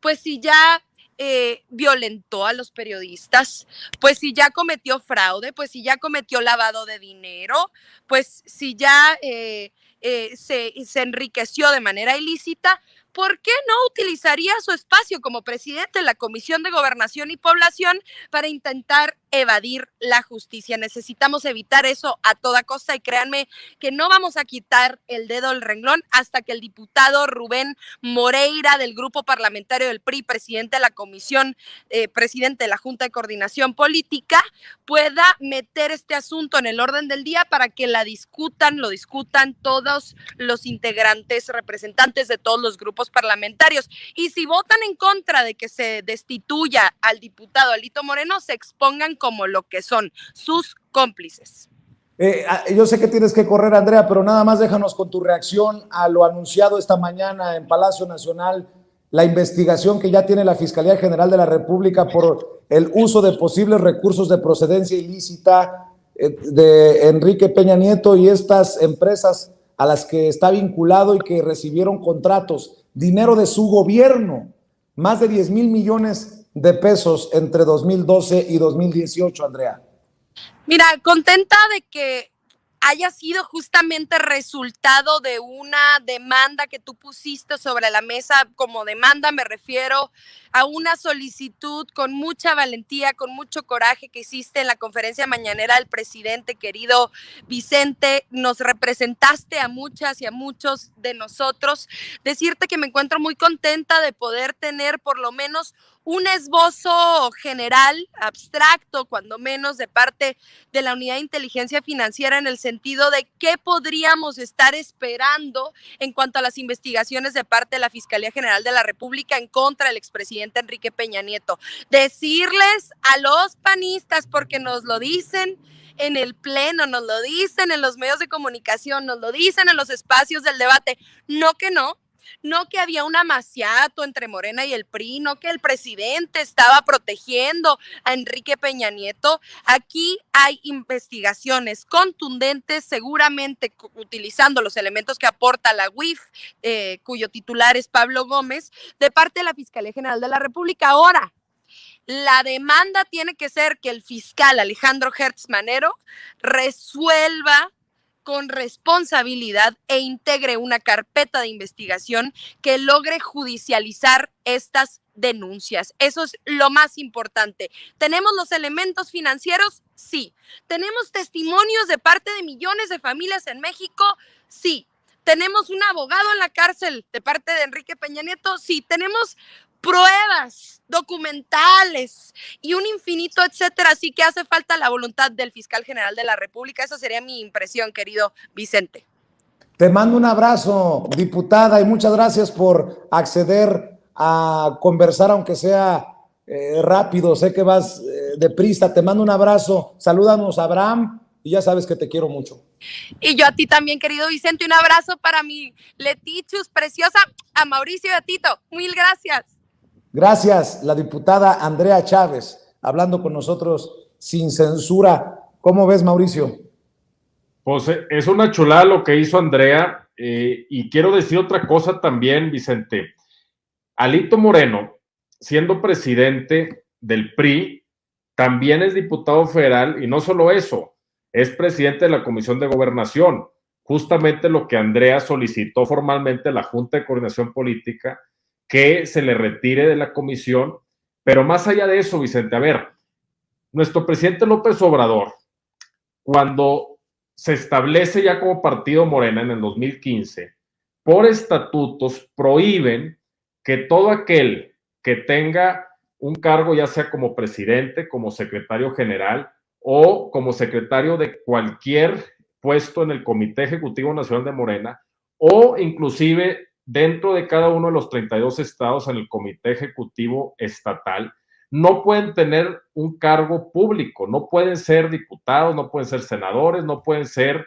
pues si ya violentó a los periodistas, pues si ya cometió fraude, pues si ya cometió lavado de dinero, pues si ya se enriqueció de manera ilícita, ¿por qué no utilizaría su espacio como presidente de la Comisión de Gobernación y Población para intentar evadir la justicia? Necesitamos evitar eso a toda costa y créanme que no vamos a quitar el dedo del renglón hasta que el diputado Rubén Moreira del Grupo Parlamentario del PRI, presidente de la Comisión, presidente de la Junta de Coordinación Política, pueda meter este asunto en el orden del día para que lo discutan todos los integrantes, representantes de todos los grupos parlamentarios. Y si votan en contra de que se destituya al diputado Alito Moreno, se expongan como lo que son, sus cómplices. Yo sé que tienes que correr, Andrea, pero nada más déjanos con tu reacción a lo anunciado esta mañana en Palacio Nacional, la investigación que ya tiene la Fiscalía General de la República por el uso de posibles recursos de procedencia ilícita de Enrique Peña Nieto y estas empresas a las que está vinculado y que recibieron contratos, dinero de su gobierno, más de 10,000 millones de pesos entre 2012 y 2018, Andrea. Mira, contenta de que haya sido justamente resultado de una demanda que tú pusiste sobre la mesa. Como demanda me refiero a una solicitud con mucha valentía, con mucho coraje que hiciste en la conferencia mañanera del presidente, querido Vicente. Nos representaste a muchas y a muchos de nosotros. Decirte que me encuentro muy contenta de poder tener por lo menos un esbozo general, abstracto, cuando menos, de parte de la Unidad de Inteligencia Financiera en el sentido de qué podríamos estar esperando en cuanto a las investigaciones de parte de la Fiscalía General de la República en contra del expresidente Enrique Peña Nieto. Decirles a los panistas, porque nos lo dicen en el pleno, nos lo dicen en los medios de comunicación, nos lo dicen en los espacios del debate, no que había un amaciato entre Morena y el PRI, no que el presidente estaba protegiendo a Enrique Peña Nieto. Aquí hay investigaciones contundentes, seguramente utilizando los elementos que aporta la UIF, cuyo titular es Pablo Gómez, de parte de la Fiscalía General de la República. Ahora, la demanda tiene que ser que el fiscal Alejandro Gertz Manero resuelva con responsabilidad e integre una carpeta de investigación que logre judicializar estas denuncias. Eso es lo más importante. ¿Tenemos los elementos financieros? Sí. ¿Tenemos testimonios de parte de millones de familias en México? Sí. ¿Tenemos un abogado en la cárcel de parte de Enrique Peña Nieto? Sí. ¿Tenemos pruebas documentales y un infinito etcétera? Así que hace falta la voluntad del fiscal general de la República. Esa sería mi impresión, querido Vicente. Te mando un abrazo, diputada, y muchas gracias por acceder a conversar, aunque sea rápido. Sé que vas deprisa. Te mando un abrazo. Salúdanos a Abraham y ya sabes que te quiero mucho. Y yo a ti también, querido Vicente. Un abrazo para mi Letichus preciosa, a Mauricio y a Tito. Mil gracias. Gracias, la diputada Andrea Chávez, hablando con nosotros sin censura. ¿Cómo ves, Mauricio? Pues es una chulada lo que hizo Andrea, y quiero decir otra cosa también, Vicente. Alito Moreno, siendo presidente del PRI, también es diputado federal, y no solo eso, es presidente de la Comisión de Gobernación, justamente lo que Andrea solicitó formalmente a la Junta de Coordinación Política, que se le retire de la comisión. Pero más allá de eso, Vicente, a ver, nuestro presidente López Obrador, cuando se establece ya como partido Morena en el 2015, por estatutos prohíben que todo aquel que tenga un cargo, ya sea como presidente, como secretario general o como secretario de cualquier puesto en el Comité Ejecutivo Nacional de Morena o inclusive dentro de cada uno de los 32 estados en el Comité Ejecutivo Estatal, no pueden tener un cargo público, no pueden ser diputados, no pueden ser senadores, no pueden ser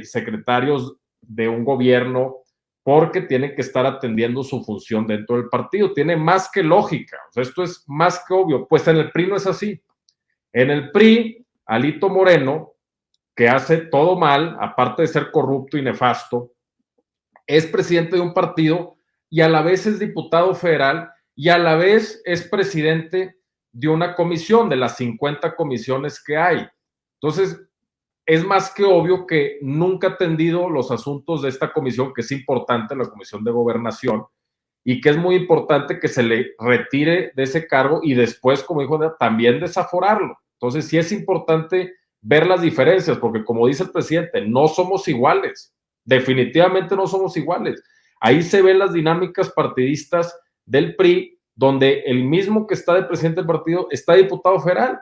secretarios de un gobierno, porque tienen que estar atendiendo su función dentro del partido. Tiene más que lógica, o sea, esto es más que obvio. Pues en el PRI no es así. En el PRI, Alito Moreno, que hace todo mal, aparte de ser corrupto y nefasto, es presidente de un partido y a la vez es diputado federal y a la vez es presidente de una comisión, de las 50 comisiones que hay. Entonces, es más que obvio que nunca ha atendido los asuntos de esta comisión, que es importante, la Comisión de Gobernación, y que es muy importante que se le retire de ese cargo y después, como dijo, también desaforarlo. Entonces, sí es importante ver las diferencias, porque como dice el presidente, no somos iguales, definitivamente no somos iguales. Ahí se ven las dinámicas partidistas del PRI, donde el mismo que está de presidente del partido está diputado federal.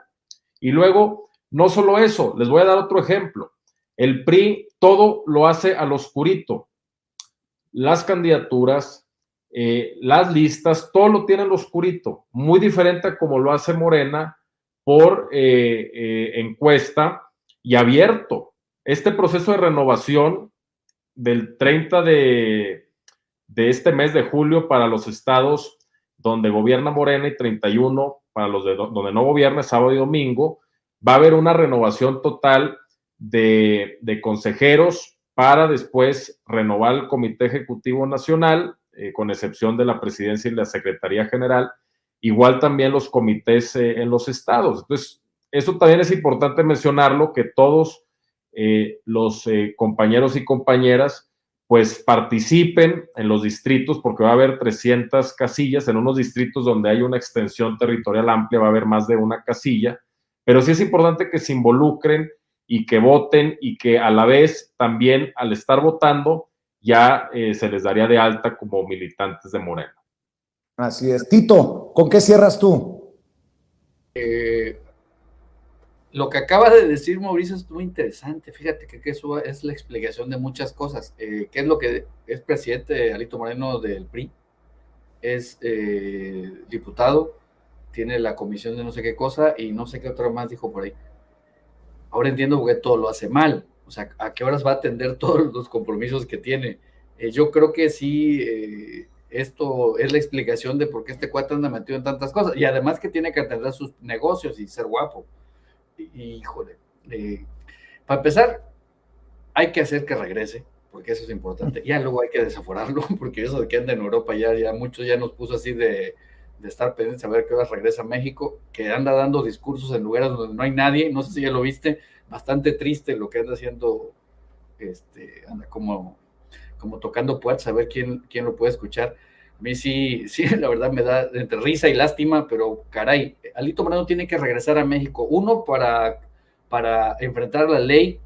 Y luego, no solo eso, les voy a dar otro ejemplo. El PRI todo lo hace al oscurito. Las candidaturas, las listas, todo lo tiene al oscurito. Muy diferente a como lo hace Morena por encuesta y abierto. Este proceso de renovación del 30 de este mes de julio para los estados donde gobierna Morena y 31 para los donde no gobierna, sábado y domingo, va a haber una renovación total de consejeros para después renovar el Comité Ejecutivo Nacional, con excepción de la presidencia y la Secretaría General, igual también los comités en los estados. Entonces, eso también es importante mencionarlo, que todos los compañeros y compañeras pues participen en los distritos, porque va a haber 300 casillas, en unos distritos donde hay una extensión territorial amplia va a haber más de una casilla, pero sí es importante que se involucren y que voten y que a la vez también al estar votando ya se les daría de alta como militantes de Morena. Así es. Tito, ¿con qué cierras tú? Lo que acaba de decir Mauricio es muy interesante. Fíjate que eso es la explicación de muchas cosas. ¿Qué es lo que es presidente Alito Moreno del PRI? Es diputado, tiene la comisión de no sé qué cosa y no sé qué otra más dijo por ahí. Ahora entiendo por qué todo lo hace mal. O sea, ¿a qué horas va a atender todos los compromisos que tiene? Yo creo que sí, esto es la explicación de por qué este cuate anda metido en tantas cosas. Y además que tiene que atender sus negocios y ser guapo. Híjole, para empezar, hay que hacer que regrese, porque eso es importante. Ya luego hay que desaforarlo, porque eso de que anda en Europa ya muchos ya nos puso así de estar pendientes a ver qué hora regresa a México, que anda dando discursos en lugares donde no hay nadie. No sé si ya lo viste, bastante triste lo que anda haciendo, anda como tocando puertas a ver quién lo puede escuchar. A mí sí, la verdad me da entre risa y lástima, pero caray, Alito Moreno tiene que regresar a México. Uno, para enfrentar la ley,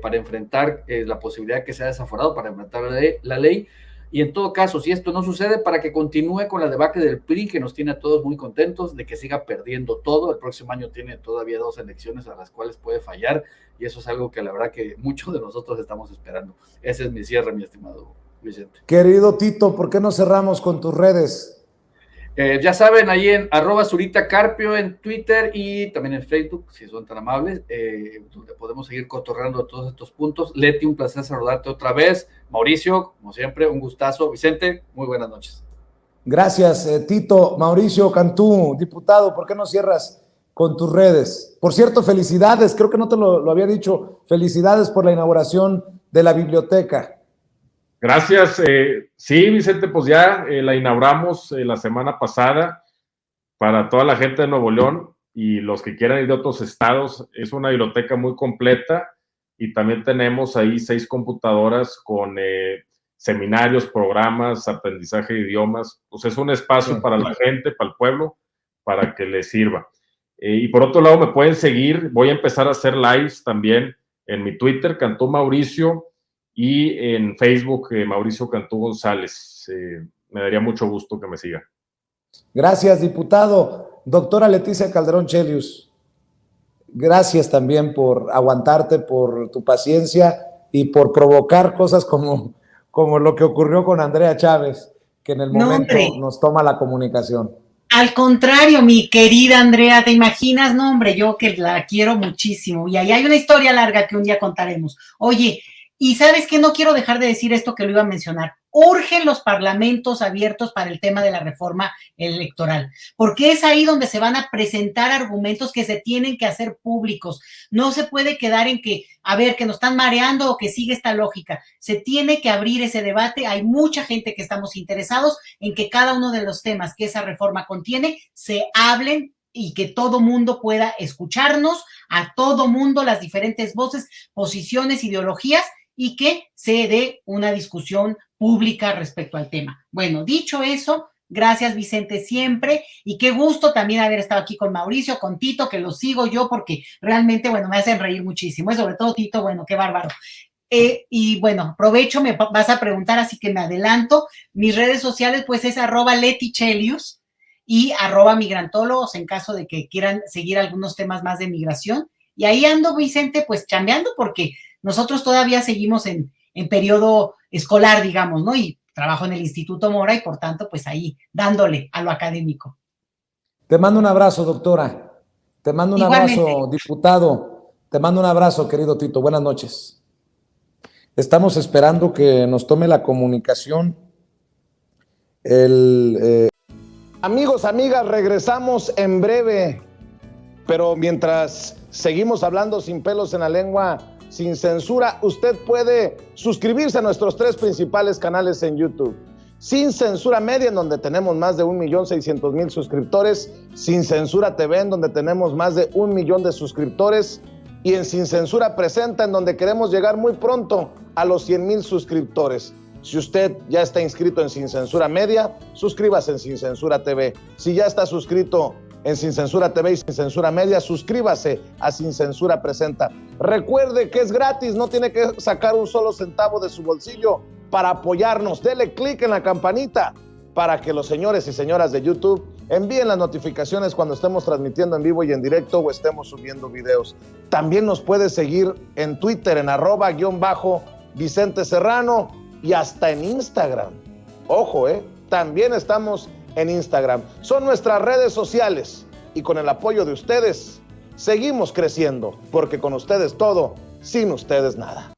para enfrentar la posibilidad que sea desaforado, para enfrentar la ley, y en todo caso, si esto no sucede, para que continúe con la debacle del PRI, que nos tiene a todos muy contentos, de que siga perdiendo todo. El próximo año tiene todavía 2 elecciones a las cuales puede fallar, y eso es algo que la verdad que muchos de nosotros estamos esperando. Ese es mi cierre, mi estimado Vicente. Querido Tito, ¿por qué no cerramos con tus redes? Ya saben, ahí en @ZuritaCarpio en Twitter y también en Facebook, si son tan amables, donde podemos seguir cotorreando todos estos puntos. Leti, un placer saludarte otra vez. Mauricio, como siempre, un gustazo. Vicente, muy buenas noches. Gracias, Tito. Mauricio Cantú, diputado, ¿por qué no cierras con tus redes? Por cierto, felicidades, creo que no te lo había dicho, felicidades por la inauguración de la biblioteca. Gracias. Sí, Vicente, pues ya la inauguramos la semana pasada para toda la gente de Nuevo León y los que quieran ir de otros estados. Es una biblioteca muy completa y también tenemos ahí 6 computadoras con seminarios, programas, aprendizaje de idiomas. Pues es un espacio para la gente, para el pueblo, para que les sirva. Y por otro lado, me pueden seguir. Voy a empezar a hacer lives también en mi Twitter, Cantú Mauricio, y en Facebook, Mauricio Cantú González. Me daría mucho gusto que me sigan. Gracias, diputado. Doctora Leticia Calderón Chelius. gracias también por aguantarte, por tu paciencia y por provocar cosas como lo que ocurrió con Andrea Chávez, que en el momento nos toma la comunicación. Al contrario, mi querida Andrea, ¿te imaginas? No, hombre, yo que la quiero muchísimo. Y ahí hay una historia larga que un día contaremos. Oye, y ¿sabes qué? No quiero dejar de decir esto que lo iba a mencionar. Urgen los parlamentos abiertos para el tema de la reforma electoral, porque es ahí donde se van a presentar argumentos que se tienen que hacer públicos. No se puede quedar en que, a ver, que nos están mareando o que sigue esta lógica. Se tiene que abrir ese debate. Hay mucha gente que estamos interesados en que cada uno de los temas que esa reforma contiene se hablen y que todo mundo pueda escucharnos, a todo mundo, las diferentes voces, posiciones, ideologías, y que se dé una discusión pública respecto al tema. Bueno, dicho eso, gracias Vicente siempre, y qué gusto también haber estado aquí con Mauricio, con Tito, que lo sigo yo porque realmente, bueno, me hacen reír muchísimo, y sobre todo Tito, bueno, qué bárbaro. Y bueno, aprovecho, me vas a preguntar, así que me adelanto. Mis redes sociales, pues es @letichelius y @migrantólogos en caso de que quieran seguir algunos temas más de migración. Y ahí ando, Vicente, pues chambeando porque nosotros todavía seguimos en periodo escolar, digamos, ¿no? Y trabajo en el Instituto Mora y por tanto, pues ahí dándole a lo académico. Te mando un abrazo, doctora. Te mando un Igualmente. abrazo, diputado. Te mando un abrazo, querido Tito. Buenas noches. Estamos esperando que nos tome la comunicación. Amigos, amigas, regresamos en breve. Pero mientras seguimos hablando sin pelos en la lengua, sin censura, usted puede suscribirse a nuestros 3 principales canales en YouTube. Sin Censura Media, en donde tenemos más de 1.600.000 suscriptores. Sin Censura TV, en donde tenemos más de 1 millón de suscriptores. Y en Sin Censura Presenta, en donde queremos llegar muy pronto a los 100,000 suscriptores. Si usted ya está inscrito en Sin Censura Media, suscríbase en Sin Censura TV. Si ya está suscrito en Sin Censura TV y Sin Censura Media, suscríbase a Sin Censura Presenta. Recuerde que es gratis, no tiene que sacar un solo centavo de su bolsillo para apoyarnos. Dele clic en la campanita para que los señores y señoras de YouTube envíen las notificaciones cuando estemos transmitiendo en vivo y en directo o estemos subiendo videos. También nos puede seguir en Twitter en @_Vicente Serrano y hasta en Instagram. Ojo, también estamos en Instagram. Son nuestras redes sociales y con el apoyo de ustedes seguimos creciendo, porque con ustedes todo, sin ustedes nada.